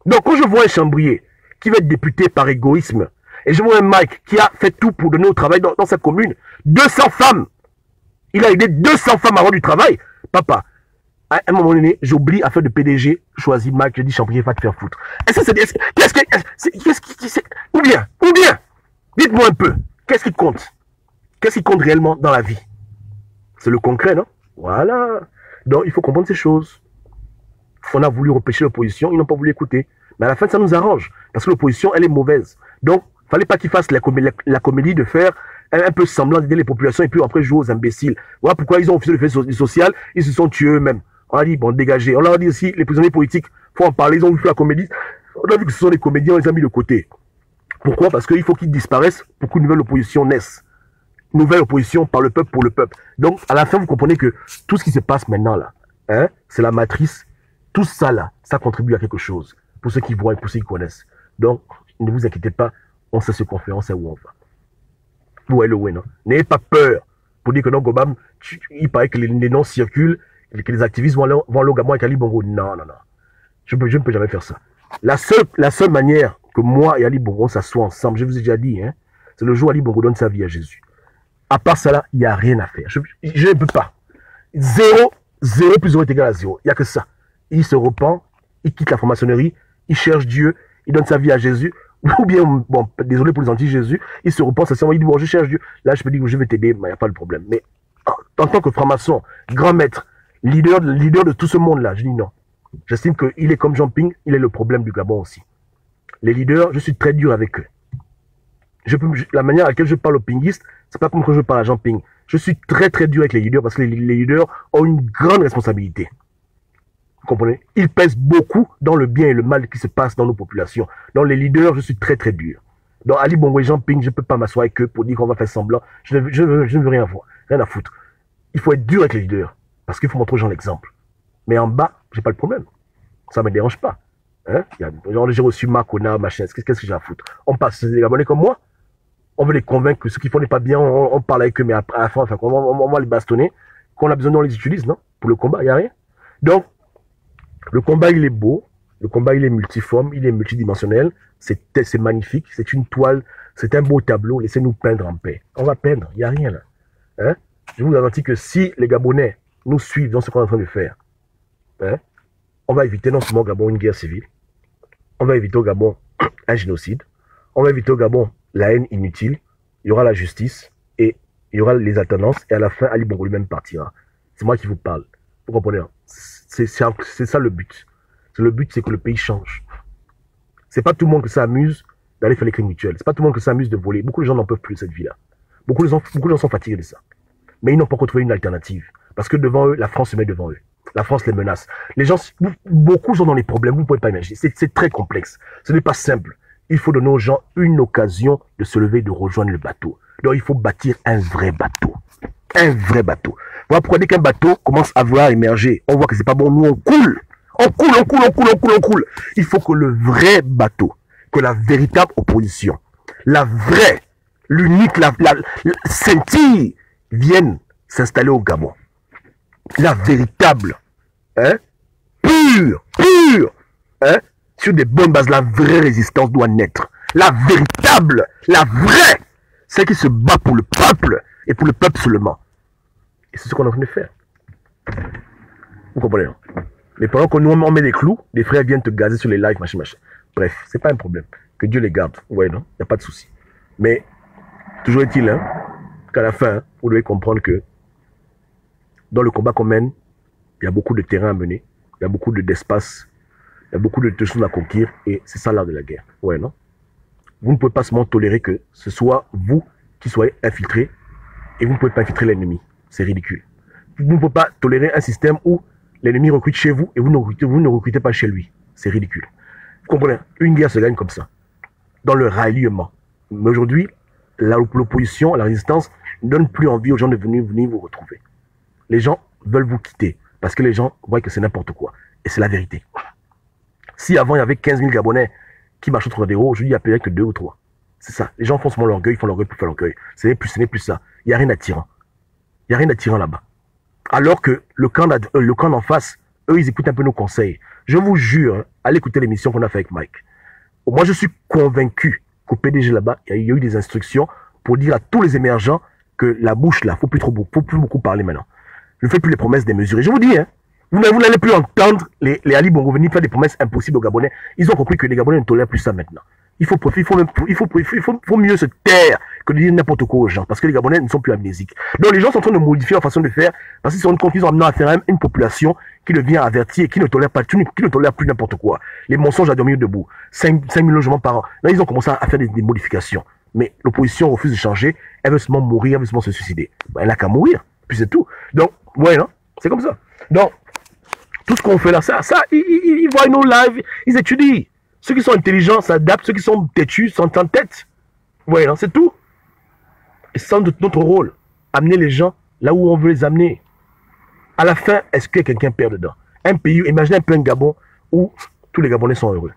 Donc, quand je vois un chambrier qui va être député par égoïsme, et je vois un Mike qui a fait tout pour donner au travail dans sa commune, 200 femmes, il a aidé 200 femmes à avoir du travail, papa, à un moment donné, j'oublie à faire de PDG, choisis Mike, je dis chambrier, va te faire foutre. Ou bien, dites-moi un peu, qu'est-ce qui compte? Qu'est-ce qui compte réellement dans la vie? C'est le concret, non? Voilà. Donc, il faut comprendre ces choses. On a voulu repêcher l'opposition, ils n'ont pas voulu écouter. Mais à la fin, ça nous arrange. Parce que l'opposition, elle est mauvaise. Donc, il ne fallait pas qu'ils fassent la comédie de faire un peu semblant d'aider les populations et puis après jouer aux imbéciles. Voilà pourquoi ils ont refusé de faire du social, ils se sont tués eux-mêmes. On a dit, bon, dégagez. On leur a dit aussi, les prisonniers politiques, il faut en parler, ils ont vu la comédie. On a vu que ce sont des comédiens, on les a mis de côté. Pourquoi? Parce qu'il faut qu'ils disparaissent pour qu'une nouvelle opposition naisse. Nouvelle opposition par le peuple pour le peuple. Donc, à la fin, vous comprenez que tout ce qui se passe maintenant, là, hein, c'est la matrice. Tout ça, là, ça contribue à quelque chose. Pour ceux qui voient et pour ceux qui connaissent. Donc, ne vous inquiétez pas, on sait ce qu'on fait, on sait où on va. Vous voyez le win, non? N'ayez pas peur pour dire que non, Gobam, il paraît que les noms circulent, que les activistes vont aller au Gabon avec Ali Bongo. Non, non, non. Je ne peux jamais faire ça. La seule manière que moi et Ali Bongo s'assoient ensemble, je vous ai déjà dit, hein, c'est le jour où Ali Bongo donne sa vie à Jésus. À part ça, il n'y a rien à faire. Je ne peux pas. 0 plus 0 est égal à 0. Il n'y a que ça. Il se repent, il quitte la franc-maçonnerie, il cherche Dieu, il donne sa vie à Jésus. Ou bien, bon, désolé pour les anti-Jésus, il se repent, il dit, bon, je cherche Dieu. Là, je peux dire que je vais t'aider, mais il n'y a pas de problème. Mais en tant que franc-maçon, grand maître, leader de tout ce monde-là, je dis non. J'estime qu'il est comme Jean Ping, il est le problème du Gabon aussi. Les leaders, je suis très dur avec eux. La manière à laquelle je parle aux pinguistes, c'est pas comme quand je parle à Jean Ping. Je suis très très dur avec les leaders parce que les leaders ont une grande responsabilité. Vous comprenez? Ils pèsent beaucoup dans le bien et le mal qui se passe dans nos populations. Donc les leaders, je suis très très dur. Donc Ali Bongo et Jean Ping, je ne peux pas m'asseoir avec eux pour dire qu'on va faire semblant. Je ne veux rien voir, rien à foutre. Il faut être dur avec les leaders parce qu'il faut montrer aux gens l'exemple. Mais en bas, j'ai pas de problème. Ça me dérange pas. Hein? Genre, j'ai reçu Makona, machin. Qu'est-ce que j'ai à foutre? On passe des Gabonais comme moi. On veut les convaincre que ce qu'ils font n'est pas bien. On parle avec eux, mais après, à la fin, enfin, on va les bastonner. Quand on a besoin, on les utilise, non? Pour le combat, il n'y a rien. Donc, le combat, il est beau. Le combat, il est multiforme. Il est multidimensionnel. C'est magnifique. C'est une toile. C'est un beau tableau. Laissez-nous peindre en paix. On va peindre. Il n'y a rien là. Hein? Je vous garantis que si les Gabonais nous suivent dans ce qu'on est en train de faire, hein, on va éviter non seulement au Gabon une guerre civile, on va éviter au Gabon un génocide, on va éviter au Gabon la haine inutile, il y aura la justice et il y aura les alternances et à la fin, Ali Bongo lui-même partira. C'est moi qui vous parle. Vous comprenez? C'est ça le but. Le but, c'est que le pays change. C'est pas tout le monde que ça amuse d'aller faire les crimes mutuels. C'est pas tout le monde que ça amuse de voler. Beaucoup de gens n'en peuvent plus de cette vie-là. Beaucoup de gens sont fatigués de ça. Mais ils n'ont pas encore trouvé une alternative. Parce que devant eux, la France se met devant eux. La France les menace. Les gens, beaucoup sont dans les problèmes, vous ne pouvez pas imaginer. C'est très complexe. Ce n'est pas simple. Il faut donner aux gens une occasion de se lever et de rejoindre le bateau. Donc il faut bâtir un vrai bateau. Un vrai bateau. Voilà pourquoi dès qu'un bateau commence à vouloir émerger, on voit que c'est pas bon, nous on coule. On coule. Il faut que le vrai bateau, que la véritable opposition, la vraie, l'unique, la scintille vienne s'installer au Gabon. La véritable, hein, pure, hein, sur des bonnes bases, la vraie résistance doit naître. La véritable, la vraie, celle qui se bat pour le peuple et pour le peuple seulement. Et c'est ce qu'on est en train de faire. Vous comprenez, hein? Mais pendant que nous on met des clous, les frères viennent te gazer sur les lives, machin. Bref, c'est pas un problème. Que Dieu les garde. Ouais, non, il n'y a pas de souci. Mais toujours est-il, hein, qu'à la fin, vous devez comprendre que dans le combat qu'on mène, il y a beaucoup de terrain à mener, il y a beaucoup d'espace, il y a beaucoup de choses à conquérir, et c'est ça l'art de la guerre. Ouais, non? Vous ne pouvez pas seulement tolérer que ce soit vous qui soyez infiltrés, et vous ne pouvez pas infiltrer l'ennemi. C'est ridicule. Vous ne pouvez pas tolérer un système où l'ennemi recrute chez vous, et vous ne recrutez pas chez lui. C'est ridicule. Vous comprenez? Une guerre se gagne comme ça, dans le ralliement. Mais aujourd'hui, l'opposition, la résistance, ne donne plus envie aux gens de venir vous retrouver. Les gens veulent vous quitter parce que les gens voient que c'est n'importe quoi. Et c'est la vérité. Si avant il y avait 15 000 Gabonais qui marchaient entre des roues, je dis il n'y a peut-être que 2 ou 3. C'est ça. Les gens font seulement l'orgueil, ils font l'orgueil pour faire l'orgueil. Ce n'est plus ça. Il n'y a rien d'attirant. Il n'y a rien d'attirant là-bas. Alors que le camp d'en face, eux, ils écoutent un peu nos conseils. Je vous jure, hein, allez écouter l'émission qu'on a fait avec Mike. Moi, je suis convaincu qu'au PDG là-bas, il y a eu des instructions pour dire à tous les émergents que la bouche là, faut plus beaucoup parler maintenant. Ne faites plus les promesses démesurées. Je vous dis, hein, vous n'allez plus entendre les Ali Bongo venir faire des promesses impossibles aux Gabonais. Ils ont compris que les Gabonais ne tolèrent plus ça maintenant. Il faut mieux se taire que de dire n'importe quoi aux gens, parce que les Gabonais ne sont plus amnésiques. Donc les gens sont en train de modifier leur façon de faire, parce qu'ils se rendent compte qu'ils ont amené à faire une population qui devient avertie et qui ne tolère pas, qui ne tolère plus n'importe quoi. Les mensonges à dormir debout. 5 000 logements par an. Là, ils ont commencé à faire des modifications. Mais l'opposition refuse de changer. Elle veut seulement mourir, elle veut seulement se suicider. Ben, elle n'a qu'à mourir. Puis c'est tout. Donc, ouais, non? C'est comme ça. Donc, tout ce qu'on fait là, ils voient nos lives, ils étudient. Ceux qui sont intelligents s'adaptent, ceux qui sont têtus sont en tête. Ouais, non? C'est tout. Et c'est notre rôle. Amener les gens là où on veut les amener. À la fin, est-ce que quelqu'un perd dedans? Un pays, imaginez un peu un Gabon où tous les Gabonais sont heureux.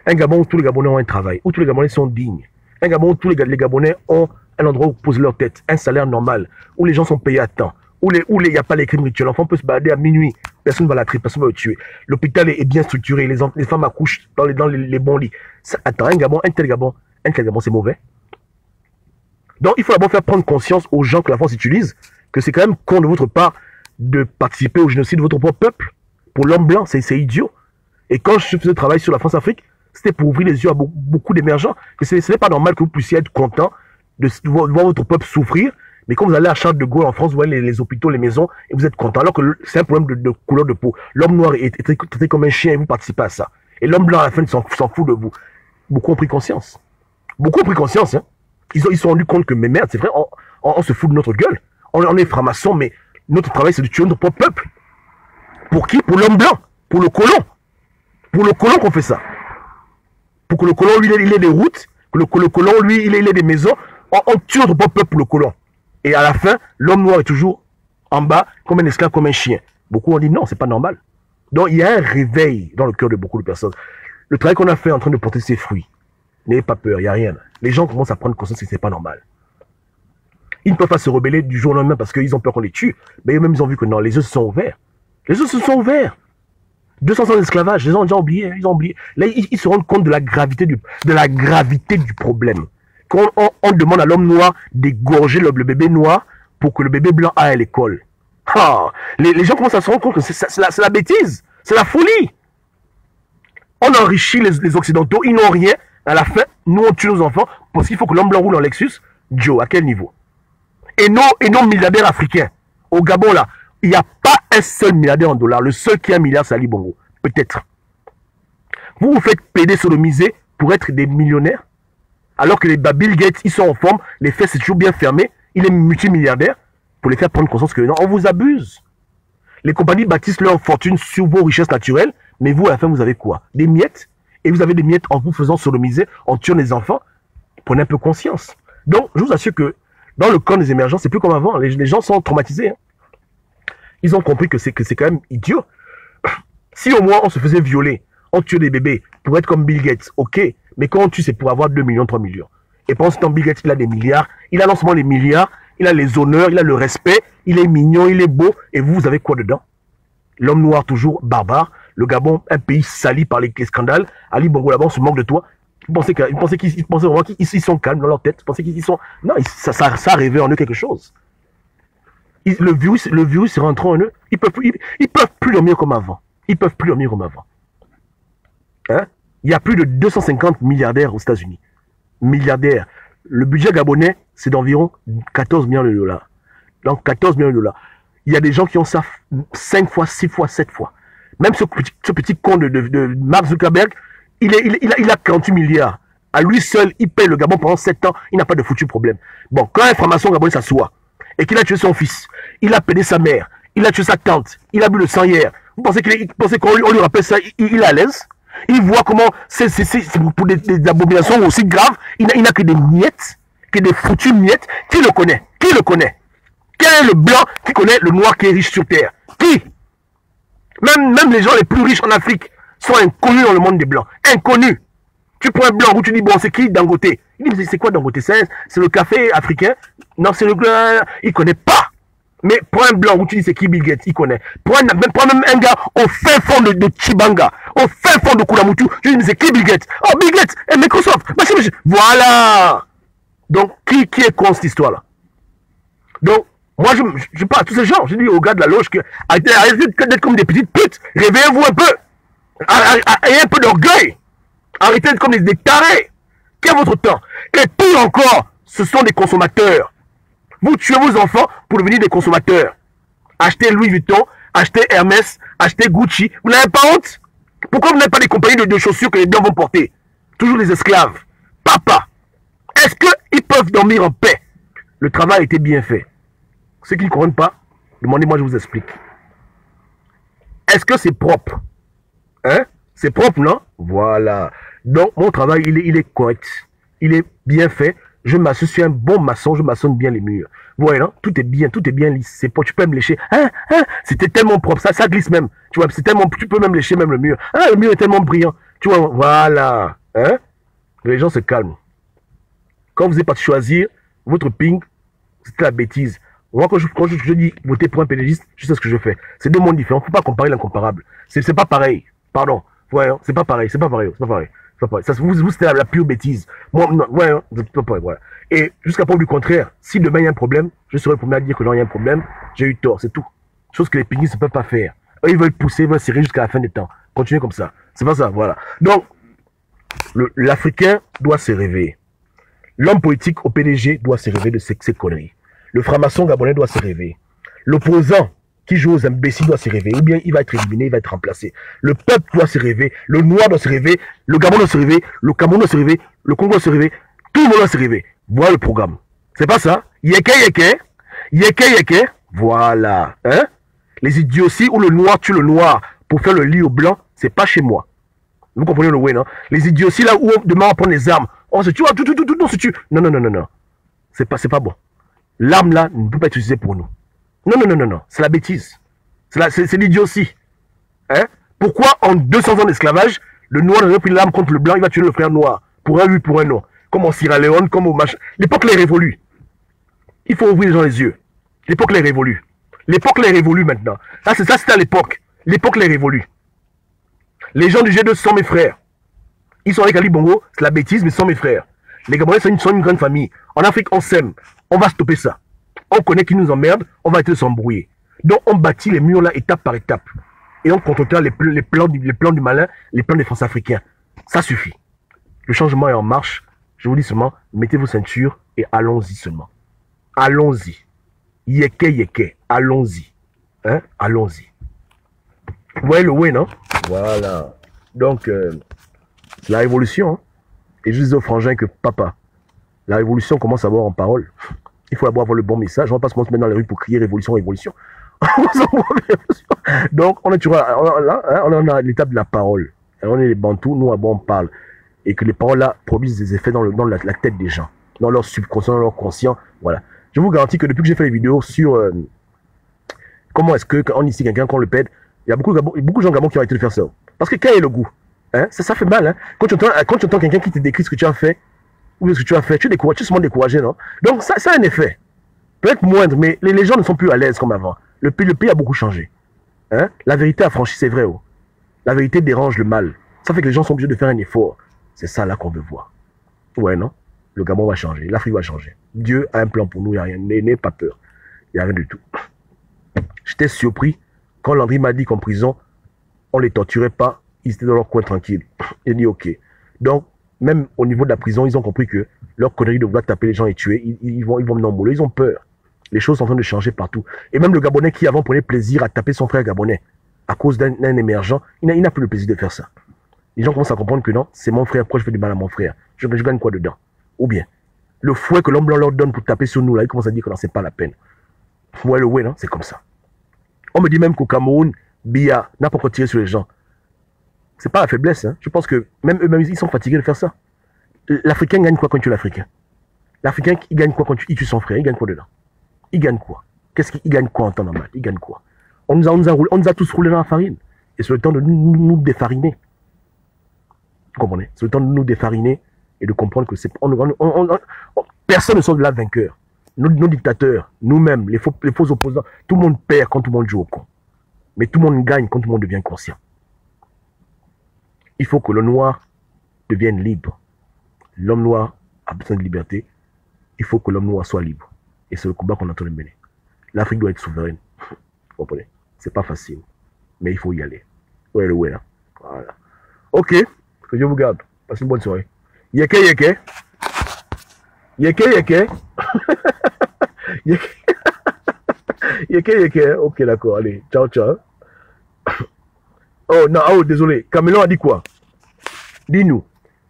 Un Gabon où tous les Gabonais ont un travail, où tous les Gabonais sont dignes. Un Gabon où tous les Gabonais ont un endroit où poser leur tête, un salaire normal, où les gens sont payés à temps, où il n'y a pas les crimes rituels. L'enfant peut se balader à minuit personne ne va la traiter, personne ne va le tuer. L'hôpital est bien structuré, les femmes accouchent dans les bons lits. Ça, attends, un tel Gabon, c'est mauvais. Donc, il faut d'abord faire prendre conscience aux gens que la France utilise que c'est quand même con de votre part de participer au génocide de votre propre peuple. Pour l'homme blanc, c'est idiot. Et quand je faisais travail sur la France-Afrique, c'était pour ouvrir les yeux à beaucoup d'émergents, que ce n'est pas normal que vous puissiez être content de voir votre peuple souffrir, mais quand vous allez à Charles de Gaulle en France, vous voyez les hôpitaux, les maisons, et vous êtes content, alors que c'est un problème de couleur de peau. L'homme noir est traité comme un chien et vous participez à ça. Et l'homme blanc, à la fin, s'en fout de vous. Beaucoup ont pris conscience. Beaucoup ont pris conscience. Hein. Ils se sont rendus compte que, mais merde, c'est vrai, on se fout de notre gueule. On est francs-maçons, mais notre travail, c'est de tuer notre propre peuple. Pour qui? Pour l'homme blanc. Pour le colon. Pour le colon qu'on fait ça. Pour que le colon, lui, il ait des routes. Que le colon, lui, il ait des maisons. On tue notre propre peuple pour le colon. Et à la fin, l'homme noir est toujours en bas, comme un esclave, comme un chien. Beaucoup ont dit non, c'est pas normal. Donc, il y a un réveil dans le cœur de beaucoup de personnes. Le travail qu'on a fait est en train de porter ses fruits. N'ayez pas peur, il n'y a rien. Les gens commencent à prendre conscience que c'est pas normal. Ils ne peuvent pas se rebeller du jour au lendemain parce qu'ils ont peur qu'on les tue. Mais eux-mêmes, ils ont vu que non, les yeux se sont ouverts. Les yeux se sont ouverts. 200 ans d'esclavage, les gens ont déjà oublié. Ils ont oublié. Là, ils se rendent compte de la gravité du problème. Quand on demande à l'homme noir d'égorger le bébé noir pour que le bébé blanc aille à l'école. Les gens commencent à se rendre compte que c'est la bêtise. C'est la folie. On enrichit les Occidentaux, ils n'ont rien. À la fin, nous, on tue nos enfants parce qu'il faut que l'homme blanc roule en Lexus. Joe, à quel niveau? Et nos milliardaires africains, au Gabon, là, il n'y a pas un seul milliardaire en dollars. Le seul qui a un milliard, c'est Ali Bongo. Peut-être. Vous vous faites péder sur le musée pour être des millionnaires, alors que les Bill Gates, ils sont en forme, les fesses, c'est toujours bien fermé. Il est multimilliardaire pour les faire prendre conscience que non, on vous abuse. Les compagnies bâtissent leur fortune sur vos richesses naturelles, mais vous, à la fin, vous avez quoi? Des miettes. Et vous avez des miettes en vous faisant sodomiser, en tuant les enfants. Prenez un peu conscience. Donc, je vous assure que dans le camp des émergents, c'est plus comme avant. Les gens sont traumatisés. Hein. Ils ont compris que c'est quand même idiot. Si au moins on se faisait violer, on tuait des bébés pour être comme Bill Gates, ok. Mais quand on tue, c'est pour avoir 2 millions, 3 millions. Et pendant ce temps, Bill Gates, il a des milliards. Il a non seulement les milliards, il a les honneurs, il a le respect, il est mignon, il est beau. Et vous avez quoi dedans? L'homme noir toujours barbare. Le Gabon, un pays sali par les scandales. Ali Bongo là-bas, on se moque de toi. Ils pensaient vraiment qu'ils sont calmes dans leur tête. Ils pensaient qu'ils sont... Non, ça rêvait en eux quelque chose. Le virus est rentré en eux. Ils peuvent plus dormir comme avant. Ils peuvent plus dormir comme avant. Hein? Il y a plus de 250 milliardaires aux États-Unis. Milliardaires. Le budget gabonais, c'est d'environ 14 millions de dollars. Donc 14 millions de dollars. Il y a des gens qui ont ça 5 fois, 6 fois, 7 fois. Même ce petit con de Mark Zuckerberg, il a 48 milliards. À lui seul, il paye le Gabon pendant 7 ans. Il n'a pas de foutu problème. Bon, quand un franc-maçon gabonais s'assoit et qu'il a tué son fils, il a pédé sa mère, il a tué sa tante, il a bu le sang hier. Vous pensez qu'on lui rappelle ça, il est à l'aise? Il voit comment c'est pour des abominations aussi graves. Il n'a que des miettes, que des foutues miettes. Qui le connaît? Qui le connaît? Quel est le blanc qui connaît le noir qui est riche sur terre? Qui? Même les gens les plus riches en Afrique sont inconnus dans le monde des blancs. Inconnus. Tu prends un blanc où tu dis, bon, c'est qui Dangote? Il dit, c'est quoi Dangote? C'est le café africain? Non, c'est le... Il ne connaît pas. Mais prends un blanc où tu dis, c'est qui Bill Gates? Il connaît. Prends même un gars au fin fond de Chibanga, au fin fond de Kulamutu. Tu dis, mais c'est qui Bill Gates? Oh, Bill Gates et Microsoft. Voilà. Donc, qui est con cette histoire-là? Donc, moi, je parle à tous ces gens. Je dis aux gars de la loge que arrêtez d'être comme des petites putes. Réveillez-vous un peu. Ayez un peu d'orgueil. Arrêtez d'être comme des tarés. Quel est votre temps? Et pire encore, ce sont des consommateurs. Vous tuez vos enfants pour devenir des consommateurs. Achetez Louis Vuitton, achetez Hermès, achetez Gucci. Vous n'avez pas honte? Pourquoi vous n'avez pas des compagnies de chaussures que les blancs vont porter? Toujours des esclaves. Papa, est-ce qu'ils peuvent dormir en paix? Le travail a été bien fait. Ceux qui ne comprennent pas, demandez-moi, je vous explique. Est-ce que c'est propre? Hein? C'est propre, non? Voilà. Donc, mon travail, il est correct. Il est bien fait. Je suis un bon maçon, je maçonne bien les murs. Vous voyez, non? Tout est bien lisse. C'est pas, tu peux me lécher. C'était tellement propre, ça glisse même. Tu vois, tu peux même lécher même le mur. Le mur est tellement brillant. Tu vois, voilà. Hein? Les gens se calment. Quand vous êtes parti choisir votre ping, c'était la bêtise. Moi, quand je dis voter pour un pédagogiste, je sais ce que je fais. C'est deux mondes différents. Il ne faut pas comparer l'incomparable. C'est pas pareil. Pardon. Ouais, hein, c'est pas pareil. C'est pas pareil. C'est pas pareil. C'est pas pareil. Ça, vous c'était la pure bêtise. Moi, non, ouais, hein, c'est pas pareil. Voilà. Et jusqu'à preuve du contraire, si demain il y a un problème, je serai le premier à dire que non, il y a un problème. J'ai eu tort. C'est tout. Chose que les pédagogistes ne peuvent pas faire. Eux, ils veulent pousser, ils veulent serrer jusqu'à la fin des temps. Continuez comme ça. C'est pas ça. Voilà. Donc, l'Africain doit se réveiller. L'homme politique au PDG doit se réveiller de ces conneries. Le franc-maçon gabonais doit se réveiller. L'opposant qui joue aux imbéciles doit se réveiller. Ou bien il va être éliminé, il va être remplacé. Le peuple doit se réveiller. Le noir doit se réveiller. Le Gabon doit se réveiller. Le Cameroun doit se réveiller. Le Congo doit se réveiller. Tout le monde doit se réveiller. Voilà le programme. C'est pas ça? Yeke yeke. Yeke yeke. Voilà. Hein? Les idioties où le noir tue le noir pour faire le lit au blanc, c'est pas chez moi. Vous comprenez le way, non? Les idioties là où demain on prend les armes. On se tue, tout, on se tue. Non. C'est pas bon. L'arme là ne peut pas être utilisée pour nous. Non. C'est la bêtise. C'est l'idiotie. Hein? Pourquoi en 200 ans d'esclavage, le noir n'a pris l'arme contre le blanc, il va tuer le frère noir pour un oui, pour un non. Comme en Sierra Leone, comme au machin. L'époque l'est révolue. Il faut ouvrir les gens les yeux. L'époque l'est révolue. L'époque l'est révolue maintenant. Ça, c'était à l'époque. L'époque l'est révolue. Les gens du G2 sont mes frères. Ils sont avec Ali Bongo, c'est la bêtise, mais sont mes frères. Les Gabonais sont une grande famille. En Afrique, on s'aime. On va stopper ça. On connaît qui nous emmerde, on va essayer de s'embrouiller. Donc, on bâtit les murs là, étape par étape. Et on contrôle les plans du malin, les plans des Français africains. Ça suffit. Le changement est en marche. Je vous dis seulement, mettez vos ceintures et allons-y seulement. Allons-y. Yeke. Allons-y. Hein? Allons-y. Vous voyez le way, non? Voilà. Donc, c'est la révolution. Hein? Et je disais aux frangins que, papa, la révolution commence à avoir en parole. Il faut d'abord avoir le bon message. On ne va pas se mettre dans les rues pour crier révolution. Donc, on est toujours là, on a l'étape de la parole. On est les Bantous, nous, on parle. Et que les paroles là produisent des effets dans la tête des gens, dans leur subconscient, dans leur conscient. Voilà. Je vous garantis que depuis que j'ai fait les vidéos sur comment est-ce que quand on ici quelqu'un qu'on le pède, il y a beaucoup de gens Gabon qui ont arrêté de faire ça. Parce que quel est le goût? Hein? Ça fait mal. Hein? Quand tu entends quelqu'un qui te décrit ce que tu as fait, ou ce que tu as fait, tu es souvent découragé, non? Donc ça a un effet. Peut-être moindre, mais les gens ne sont plus à l'aise comme avant. Le pays a beaucoup changé. Hein? La vérité a franchi, c'est vrai. Oh. La vérité dérange le mal. Ça fait que les gens sont obligés de faire un effort. C'est ça là qu'on veut voir. Ouais, non? Le Gabon va changer, l'Afrique va changer. Dieu a un plan pour nous, il n'y a rien. N'ayez pas peur. Il n'y a rien du tout. J'étais surpris quand Landry m'a dit qu'en prison, on ne les torturait pas, ils étaient dans leur coin tranquille. Il dit ok. Donc, même au niveau de la prison, ils ont compris que leur connerie de vouloir taper les gens et tuer, ils vont me nomboler, ils ont peur. Les choses sont en train de changer partout. Et même le Gabonais qui avant prenait plaisir à taper son frère Gabonais, à cause d'un émergent, il n'a plus le plaisir de faire ça. Les gens commencent à comprendre que non, c'est mon frère, pourquoi je fais du mal à mon frère? Je gagne quoi dedans? Ou bien, le fouet que l'homme blanc leur donne pour taper sur nous, là, ils commencent à dire que non, c'est pas la peine. Ouais, le ouais, non, c'est comme ça. On me dit même qu'au Cameroun, Biya n'a pas encore tiré sur les gens. C'est pas la faiblesse, hein. Je pense que même eux-mêmes, ils sont fatigués de faire ça. L'Africain gagne quoi quand tu es l'Africain? L'Africain, il gagne quoi quand il tue son frère? Il gagne quoi dedans? Il gagne quoi? Qu'est-ce qu'il gagne quoi en temps normal? Il gagne quoi? On nous a tous roulé dans la farine. Et c'est le temps de nous défariner. Vous comprenez? C'est le temps de nous défariner et de comprendre que personne ne sort de là vainqueur. Nos dictateurs, nous-mêmes, les faux opposants, tout le monde perd quand tout le monde joue au con. Mais tout le monde gagne quand tout le monde devient conscient. Il faut que le noir devienne libre. L'homme noir a besoin de liberté. Il faut que l'homme noir soit libre. Et c'est le combat qu'on est en train de mener. L'Afrique doit être souveraine. Vous comprenez? C'est pas facile. Mais il faut y aller. Ouais, le ouais, là. Voilà. Ok. Que Dieu vous garde. Passez une bonne soirée. Yeke. Yeke. Ok, d'accord. Allez. Ciao. Oh, non. Oh, désolé. Camelon a dit quoi? Dis-nous.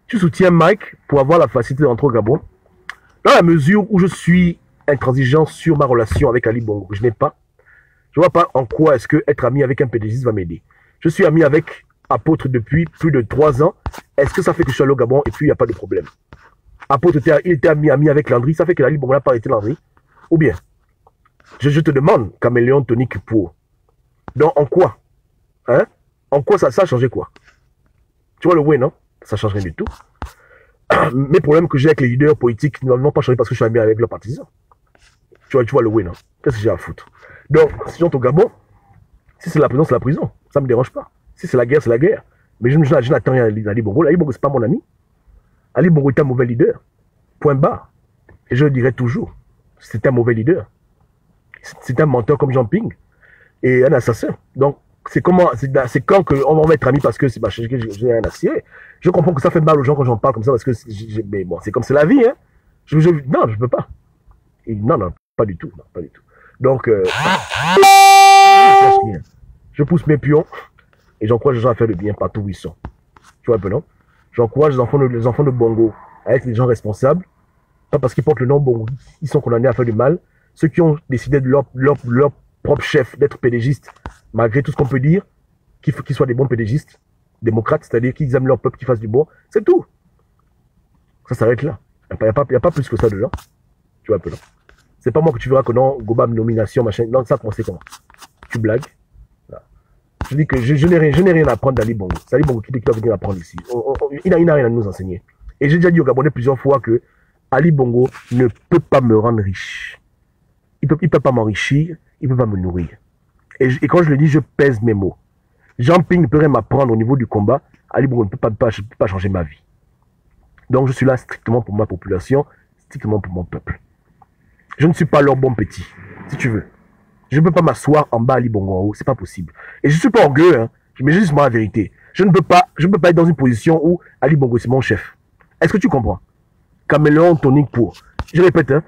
Tu soutiens Mike pour avoir la facilité d'entrer au Gabon? Dans la mesure où je suis intransigeant sur ma relation avec Ali Bongo, je n'ai pas. Je ne vois pas en quoi est-ce que être ami avec un pédagogiste va m'aider. Je suis ami avec Apôtre depuis plus de 3 ans. Est-ce que ça fait que je suis allé au Gabon et puis il n'y a pas de problème? Apôtre, il était ami avec Landry, ça fait que Ali Bongo n'a pas arrêté Landry? Ou bien, je te demande, Caméléon, Tonique, pour. Donc, en quoi? Hein? En quoi ça a changé quoi? Tu vois le way, non? Ça ne change rien du tout. Mes problèmes que j'ai avec les leaders politiques n'ont pas changé parce que je suis ami avec leurs partisans. Tu vois le win, hein. Qu'est-ce que j'ai à foutre? Donc, si j'entre au Gabon, si c'est la prison, c'est la prison. Ça ne me dérange pas. Si c'est la guerre, c'est la guerre. Mais je n'attends rien à Ali Bongo. Ali Bongo, ce n'est pas mon ami. Ali Bongo est un mauvais leader. Point barre. Et je le dirai toujours. C'est un mauvais leader. C'est un menteur comme Jean Ping. Et un assassin. Donc, c'est quand qu'on va être amis parce que j'ai un acier. Je comprends que ça fait mal aux gens quand j'en parle comme ça parce que mais bon, c'est comme c'est la vie. Hein. Non, je ne peux pas. Et non, pas du tout. Non, pas du tout. Donc, je pousse mes pions et j'encourage les gens à faire le bien partout où ils sont. Tu vois un peu, non? J'encourage les enfants de Bongo à être des gens responsables. Pas parce qu'ils portent le nom Bongo, ils sont condamnés à faire du mal. Ceux qui ont décidé de leur propre chef d'être pédégistes, malgré tout ce qu'on peut dire, qu'ils soient des bons pédégistes, démocrates, c'est-à-dire qu'ils aiment leur peuple, qu'ils fassent du bon, c'est tout. Ça s'arrête là. Il n'y a pas plus que ça dedans. Tu vois un peu, non? C'est pas moi que tu verras que non, Gobam, nomination, machin. Non, ça, c'est comment? Tu blagues. Là. Je dis que je n'ai rien à apprendre d'Ali Bongo. C'est Ali Bongo qui doit venir apprendre ici. Il n'a rien à nous enseigner. Et j'ai déjà dit aux Gabonais plusieurs fois que Ali Bongo ne peut pas me rendre riche. Il peut pas m'enrichir, il peut pas me nourrir. Et quand je le dis, je pèse mes mots. Jean Ping ne peut rien m'apprendre au niveau du combat. Ali Bongo ne peut pas changer ma vie. Donc je suis là strictement pour ma population, strictement pour mon peuple. Je ne suis pas leur bon petit, si tu veux. Je ne peux pas m'asseoir en bas Ali Bongo en haut, c'est pas possible. Et je ne suis pas orgueilleux, hein, mais juste moi la vérité. Je ne peux pas être dans une position où Ali Bongo c'est mon chef. Est-ce que tu comprends? Caméléon tonique pour. Je répète, hein,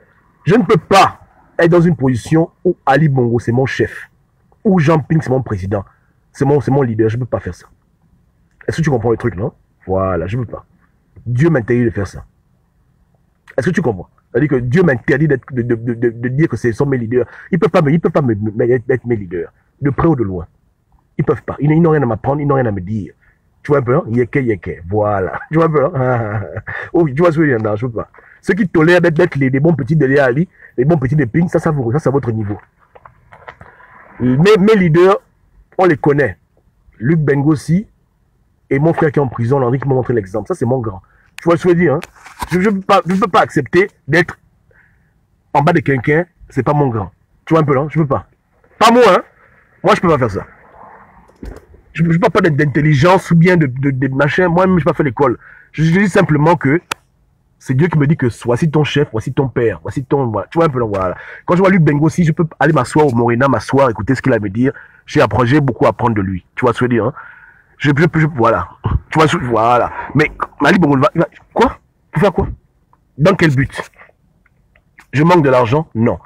je ne peux pas être dans une position où Ali Bongo c'est mon chef, où Jean Ping c'est mon président, c'est mon leader. Je ne peux pas faire ça. Est-ce que tu comprends le truc, non? Voilà, je ne peux pas. Dieu m'interdit de faire ça. Est-ce que tu comprends? C'est-à-dire que Dieu m'interdit de dire que ce sont mes leaders. Ils ne peuvent pas être mes leaders, de près ou de loin. Ils ne peuvent pas. Ils n'ont rien à m'apprendre, ils n'ont rien à me dire. Tu vois un peu, hein? Yeke. Voilà. Tu vois un peu, hein? Oh, tu vois ce que je veux dire? Non, je ne peux pas. Ceux qui tolèrent d'être les bons petits de Léa Ali, les bons petits de Ping, ça c'est à votre niveau. Mes leaders, on les connaît. Luc Bengossi et mon frère qui est en prison, Landry qui m'a montré l'exemple. Ça, c'est mon grand. Tu vois ce que je veux dire, hein? Je ne peux pas accepter d'être en bas de quelqu'un, c'est pas mon grand. Tu vois un peu, non? Je peux pas. Pas moi, hein? Moi, je peux pas faire ça. Je ne peux pas d'intelligence ou bien de machin. Moi-même, je n'ai pas fait l'école. Je dis simplement que c'est Dieu qui me dit que voici ton chef, voici ton père, voici ton... Voilà. Tu vois un peu, non? Voilà. Quand je vois Luc Bengossi, je peux aller m'asseoir au Morena, m'asseoir, écouter ce qu'il a à me dire. J'ai beaucoup à apprendre de lui. Tu vois ce que je veux dire, hein? Voilà. Tu vois, voilà. Mais Ali Bongo, quoi? Pour faire quoi? Dans quel but? Je manque de l'argent? Non.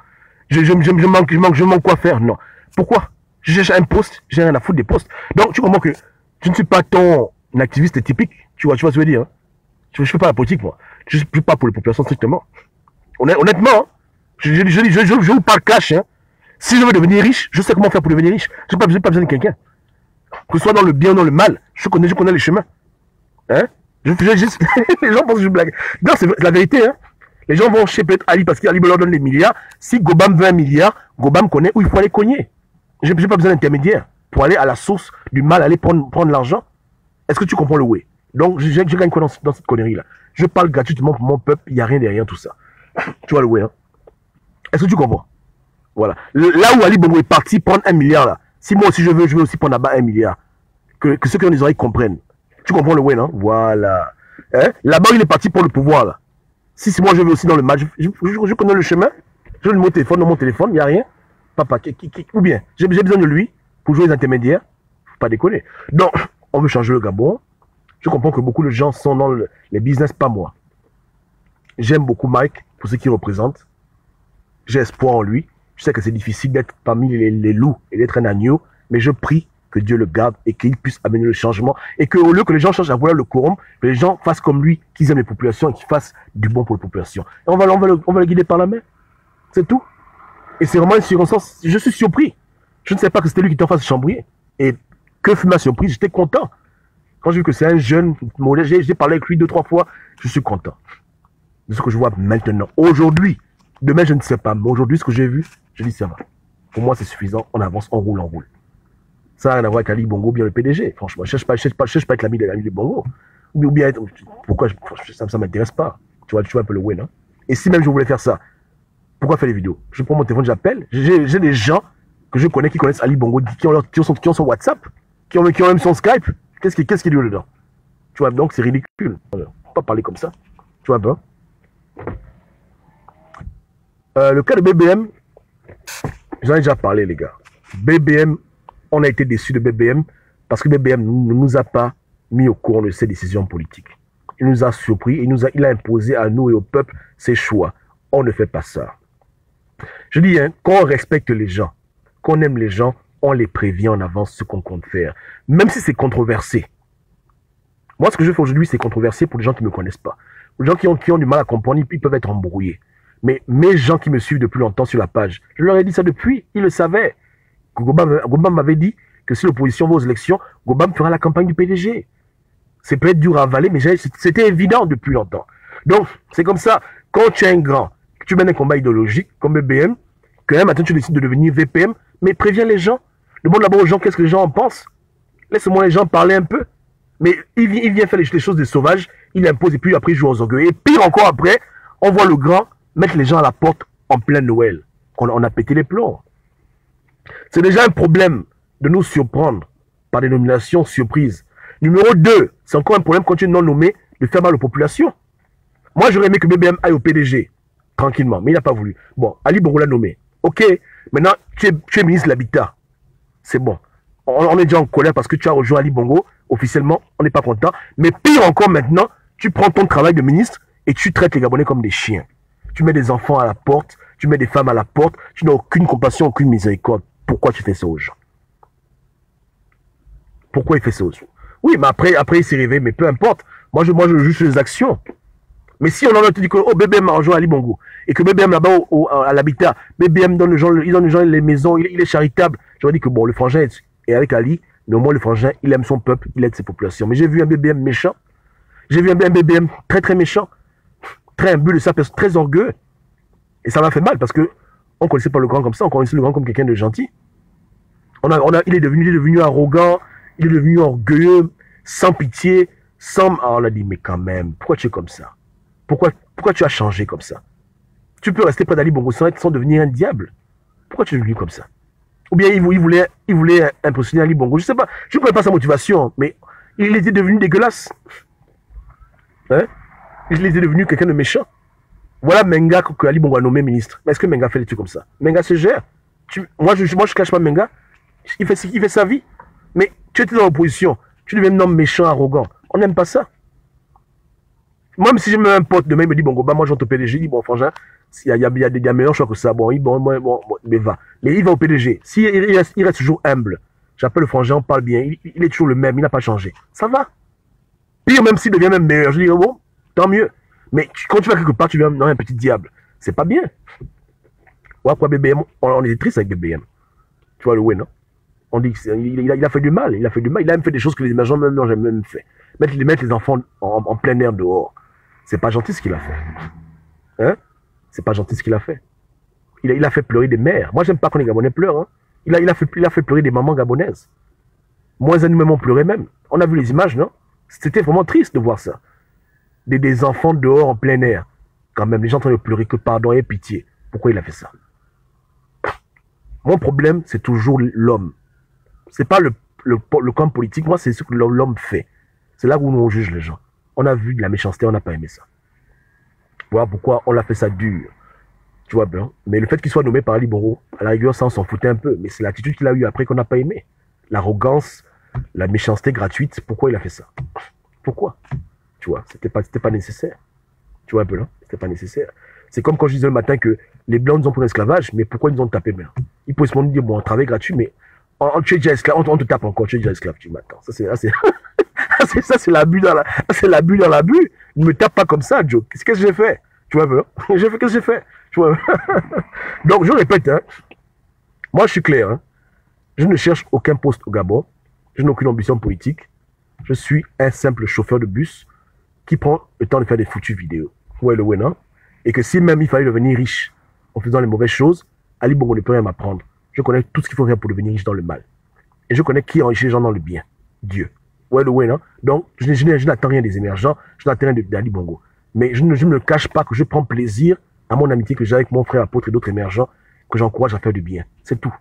Je manque quoi faire? Non. Pourquoi? Je cherche un poste, j'ai rien à foutre des postes. Donc, tu comprends que je ne suis pas ton activiste typique. Tu vois ce que je veux dire, hein? Je ne fais pas la politique, moi. Je ne suis pas pour les populations strictement. Honnêtement, hein? Je vous parle cash, hein? Si je veux devenir riche, je sais comment faire pour devenir riche. Je n'ai pas besoin de quelqu'un. Que ce soit dans le bien ou dans le mal, je connais les chemins. Hein? Les gens pensent que je blague. Non, c'est la vérité. Hein? Les gens vont chez peut-être Ali parce qu'Ali leur donne les milliards. Si Gobam veut un milliard, Gobam connaît où il faut aller cogner. Je n'ai pas besoin d'intermédiaire pour aller à la source du mal, aller prendre l'argent. Est-ce que tu comprends le way? Donc, je gagne quoi dans cette connerie-là? Je parle gratuitement pour mon peuple, il n'y a rien derrière tout ça. Tu vois le way, hein? Est-ce que tu comprends? Voilà. Là où Ali Bongo est parti prendre 1 milliard, là, si moi aussi je veux aussi prendre là-bas 1 milliard. Que ceux qui ont les oreilles comprennent. Tu comprends le way, non? Voilà. Hein? Là-bas, il est parti pour le pouvoir, là. Si moi je veux aussi dans le match, je connais le chemin. Je donne mon téléphone, il n'y a rien. Papa, ou bien, j'ai besoin de lui pour jouer les intermédiaires. Faut pas déconner. Donc, on veut changer le Gabon. Je comprends que beaucoup de gens sont dans les business, pas moi. J'aime beaucoup Mike pour ce qu'il représente. J'ai espoir en lui. Je sais que c'est difficile d'être parmi les loups et d'être un agneau, mais je prie que Dieu le garde et qu'il puisse amener le changement et qu'au lieu que les gens changent à vouloir le corrompre, que les gens fassent comme lui, qu'ils aiment les populations et qu'ils fassent du bon pour les populations. Et on va le guider par la main. C'est tout. Et c'est vraiment une circonstance. Je suis surpris. Je ne sais pas que c'était lui qui était en face de Chambrier. Et que fut ma surprise, j'étais content. Quand j'ai vu que c'est un jeune, j'ai parlé avec lui 2-3 fois, je suis content de ce que je vois maintenant. Aujourd'hui, demain je ne sais pas, mais aujourd'hui ce que j'ai vu, je dis ça va. Pour moi c'est suffisant, on avance, on roule. Ça n'a rien à voir avec Ali Bongo ou bien le PDG. Franchement, je ne cherche pas être l'ami de Bongo. Ou bien être, pourquoi ça ne m'intéresse pas. Tu vois un peu le way, non? Et si même je voulais faire ça, Pourquoi faire des vidéos? Je prends mon téléphone, j'appelle. J'ai des gens que je connais qui connaissent Ali Bongo, qui ont son WhatsApp, qui ont même son Skype. Qu'est-ce qui est dur dedans? Tu vois, donc c'est ridicule. On ne peut pas parler comme ça. Tu vois pas? Le cas de BBM, j'en ai déjà parlé, les gars. BBM, on a été déçus de BBM parce que BBM ne nous a pas mis au courant de ses décisions politiques. Il nous a surpris, il a imposé à nous et au peuple ses choix. On ne fait pas ça. Je dis, hein, quand on respecte les gens, qu'on aime les gens, on les prévient en avance ce qu'on compte faire. Même si c'est controversé. Moi, ce que je fais aujourd'hui, c'est controversé pour les gens qui ne me connaissent pas. Les gens qui ont du mal à comprendre, ils peuvent être embrouillés. Mais mes gens qui me suivent depuis longtemps sur la page, je leur ai dit ça depuis, ils le savaient. Gobam m'avait dit que si l'opposition va aux élections, Gobam fera la campagne du PDG. C'est peut-être dur à avaler, mais c'était évident depuis longtemps. Donc, c'est comme ça, quand tu es un grand, que tu mènes un combat idéologique comme BBM, que un matin tu décides de devenir VPM, mais préviens les gens. Demande d'abord aux gens qu'est-ce que les gens en pensent. Laisse-moi les gens parler un peu. Mais il vient faire les choses des sauvages, il impose et puis après il joue aux orgueils. Et pire encore après, on voit le grand mettre les gens à la porte en plein Noël. On a pété les plombs. C'est déjà un problème de nous surprendre par des nominations surprises. Numéro 2, c'est encore un problème quand tu es non nommé de faire mal aux populations. Moi, j'aurais aimé que BBM aille au PDG, tranquillement, mais il n'a pas voulu. Bon, Ali Bongo l'a nommé. Ok, maintenant, tu es ministre de l'Habitat. C'est bon. On est déjà en colère parce que tu as rejoint Ali Bongo. Officiellement, on n'est pas content. Mais pire encore maintenant, tu prends ton travail de ministre et tu traites les Gabonais comme des chiens. Tu mets des enfants à la porte, tu mets des femmes à la porte, tu n'as aucune compassion, aucune miséricorde. Pourquoi tu fais ça aux gens? Pourquoi il fait ça aux gens? Oui, mais après il s'est réveillé, mais peu importe. Moi, je juge sur les actions. Mais si on en a dit que oh, BBM a rejoint Ali Bongo et que BBM là-bas à l'habitat, BBM donne il donne aux gens les maisons, il est charitable, j'aurais dit que bon, le frangin est avec Ali, mais au moins le frangin, il aime son peuple, il aide ses populations. Mais j'ai vu un BBM méchant, j'ai vu un BBM très très méchant, très imbu de sa personne, très orgueilleux. Et ça m'a fait mal parce que on ne connaissait pas le grand comme ça, on connaissait le grand comme quelqu'un de gentil. Il est devenu arrogant, il est devenu orgueilleux, sans pitié, sans... Ah, on a dit, mais quand même, pourquoi tu es comme ça? Pourquoi tu as changé comme ça? Tu peux rester près d'Ali Bongo sans devenir un diable. Pourquoi tu es devenu comme ça? Ou bien il voulait impressionner Ali Bongo. Je ne sais pas, je ne connais pas sa motivation, mais il était devenu dégueulasse. Hein? Il était devenu quelqu'un de méchant. Voilà Menga que Ali Bongo a nommé ministre. Mais est-ce que Menga fait des trucs comme ça? Menga se gère. Moi, je ne cache pas Menga. Il fait sa vie. Mais tu étais dans l'opposition. Tu deviens un homme méchant, arrogant. On n'aime pas ça. Moi, même si j'ai un pote, demain, il me dit, bon, moi, j'entre au PDG, il dit, bon, frangin, il y a des meilleurs choix que ça. Bon, mais va. Mais il va au PDG. Il reste toujours humble. J'appelle le frangin, on parle bien. Il est toujours le même, il n'a pas changé. Ça va. Pire, même s'il devient même meilleur. Je dis, bon, tant mieux. Mais quand tu vas quelque part, tu viens dans un petit diable. C'est pas bien. Ouais, quoi, BBM, on est triste avec BBM. Tu vois le ouais, non? On dit qu'il a fait du mal. Il a même fait des choses que les émergents même n'ont jamais fait. Mettre les enfants en plein air dehors. C'est pas gentil ce qu'il a fait. Hein? C'est pas gentil ce qu'il a fait. Il a fait pleurer des mères. Moi, j'aime pas quand les Gabonais pleurent. Hein? Il a fait pleurer des mamans gabonaises. Moi, elles nous-mêmes ont pleuré même. On a vu les images, non? C'était vraiment triste de voir ça. Des enfants dehors en plein air. Quand même, les gens sont en train de pleurer que pardon et pitié. Pourquoi il a fait ça? Mon problème, c'est toujours l'homme. C'est pas le camp politique. Moi, c'est ce que l'homme fait. C'est là où nous on juge les gens. On a vu de la méchanceté, on n'a pas aimé ça. Voilà pourquoi on l'a fait ça dur. Tu vois bien. Mais le fait qu'il soit nommé par Ali Bongo, à la rigueur, ça on s'en foutait un peu. Mais c'est l'attitude qu'il a eue après qu'on n'a pas aimé. L'arrogance, la méchanceté gratuite. Pourquoi il a fait ça? Pourquoi? Tu vois, c'était pas nécessaire. Tu vois un peu là? C'était pas nécessaire. C'est comme quand je disais le matin que les Blancs nous ont pris l'esclavage, mais pourquoi ils nous ont tapé bien? Ils pouvaient se dire, bon, un travail gratuit, mais tu es déjà esclave, on te tape encore, tu es déjà esclave. Tu m'attends. Ça, c'est l'abus dans l'abus. Ne me tape pas comme ça, Joe. Qu'est-ce que j'ai fait? Tu vois, qu'est-ce que j'ai fait? Tu vois. Donc, je répète, hein, moi, je suis clair. Hein, je ne cherche aucun poste au Gabon. Je n'ai aucune ambition politique. Je suis un simple chauffeur de bus qui prend le temps de faire des foutues vidéos. Ouais, le winner. Et que si même il fallait devenir riche en faisant les mauvaises choses, Ali Bongo ne peut rien m'apprendre. Je connais tout ce qu'il faut faire pour devenir riche dans le mal. Et je connais qui enrichit les gens dans le bien. Dieu. Ouais, le winner. Donc, je n'attends rien des émergents. Je n'attends rien d'Ali Bongo. Mais je ne me cache pas que je prends plaisir à mon amitié que j'ai avec mon frère apôtre et d'autres émergents, que j'encourage à faire du bien. C'est tout.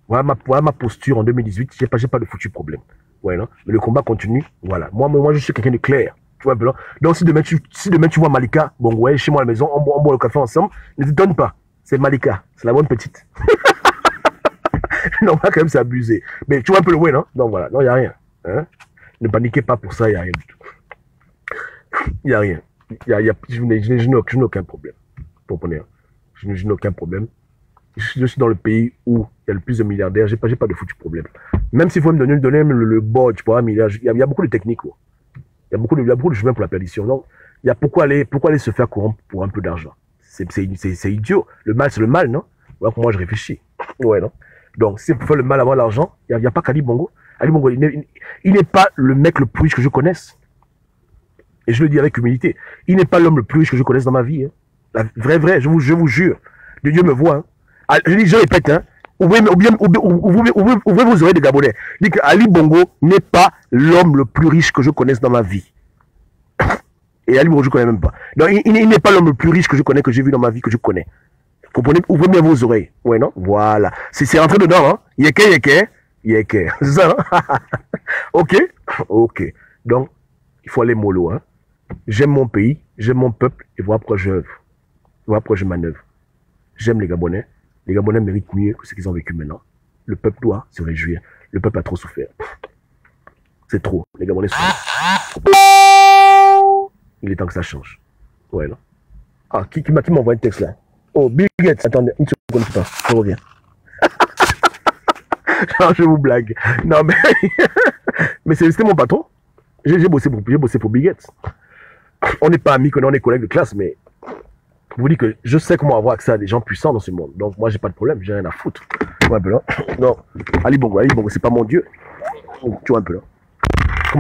Voilà ma posture en 2018. J'ai pas de foutu problème. Ouais, non? Mais le combat continue. Voilà. Moi, je suis quelqu'un de clair. Tu vois, blanc. Donc, si demain tu vois Malika, bon, ouais, chez moi à la maison, on boit le café ensemble, ne te donne pas. C'est Malika. C'est la bonne petite. Non, quand même, c'est abusé. Mais tu vois un peu le ouais, non? Donc, voilà. Non, il n'y a rien. Hein? Ne paniquez pas pour ça, il n'y a rien du tout. Il n'y a rien. Je n'ai aucun problème. Vous comprenez? Je n'ai aucun problème. Je suis dans le pays où il y a le plus de milliardaires. J'ai pas de foutu problème. Même s'il faut me donner le bord, tu vois, il y a beaucoup de techniques. Quoi. Il y a beaucoup de chemins pour la perdition. Donc, il y a pourquoi aller se faire corrompre pour un peu d'argent. C'est idiot. Le mal, c'est le mal, non? Voilà comment moi je réfléchis. Ouais, non? Donc, si pour faire le mal avant l'argent, il n'y a pas qu'Ali Bongo. Ali Bongo, il n'est pas le mec le plus riche que je connaisse. Et je le dis avec humilité. Il n'est pas l'homme le plus riche que je connaisse dans ma vie. Hein. Vrai, je vous jure. Dieu me voit. Hein. Je répète, hein. Ouvrez vos oreilles de Gabonais. Dites que Ali Bongo n'est pas l'homme le plus riche que je connaisse dans ma vie. Et Ali Bongo, je ne connais même pas. Donc, il n'est pas l'homme le plus riche que je connais, que j'ai vu dans ma vie, que je connais. Vous comprenez? Ouvrez bien vos oreilles. Ouais, non? Voilà. C'est rentré dedans, hein. Yeke. C'est ça, hein? Ok. Donc, il faut aller mollo, hein. J'aime mon pays, j'aime mon peuple, et voilà pourquoi j'œuvre. Voilà pourquoi je manœuvre. J'aime les Gabonais. Les Gabonais méritent mieux que ce qu'ils ont vécu maintenant. Le peuple doit se réjouir. Le peuple a trop souffert. C'est trop. Les Gabonais souffrent. Il est temps que ça change. Ouais, non? Ah, qui m'envoie un texte là? Oh, Bill Gates. Attendez, une seconde, pas. Je reviens. Non, je vous blague. Non, mais c'était mon patron. J'ai bossé pour Bill Gates. On n'est pas amis, on est collègues de classe, mais je vous dis que je sais comment avoir accès à des gens puissants dans ce monde. Donc moi, j'ai pas de problème, j'ai rien à foutre. Tu vois un peu là? Non, Ali Bongo, c'est pas mon Dieu. Tu vois un peu là?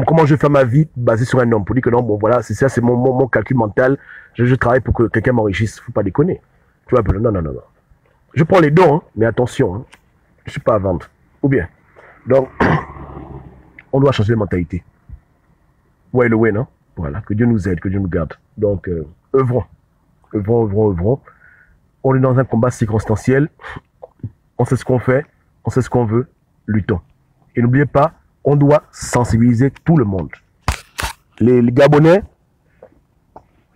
Comment je fais ma vie basée sur un homme pour dire que non, bon voilà, c'est ça, c'est mon calcul mental. Je travaille pour que quelqu'un m'enrichisse. Faut pas déconner. Tu vois un peu là? Non. Je prends les dons, hein, mais attention, hein, je suis pas à vendre. Ou bien. Donc, on doit changer de mentalité. Ouais, le ouais, non? Voilà, que Dieu nous aide, que Dieu nous garde. Donc, œuvrons. On est dans un combat circonstanciel. On sait ce qu'on fait, on sait ce qu'on veut. Luttons. Et n'oubliez pas, on doit sensibiliser tout le monde. Les Gabonais,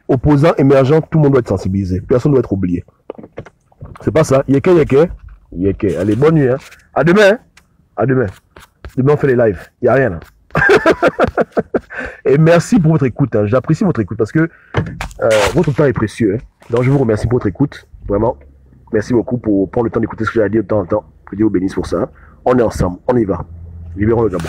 opposants, émergents, tout le monde doit être sensibilisé. Personne ne doit être oublié. C'est pas ça. Yeke. Allez, bonne nuit. Hein. À demain. Hein. À demain. Demain, on fait les lives. Il n'y a rien. Hein. Et merci pour votre écoute. Hein. J'apprécie votre écoute parce que votre temps est précieux. Hein. Donc je vous remercie pour votre écoute. Vraiment. Merci beaucoup pour prendre le temps d'écouter ce que j'ai à dire de temps en temps. Que Dieu vous bénisse pour ça. Hein. On est ensemble. On y va. Libérons le Gabon.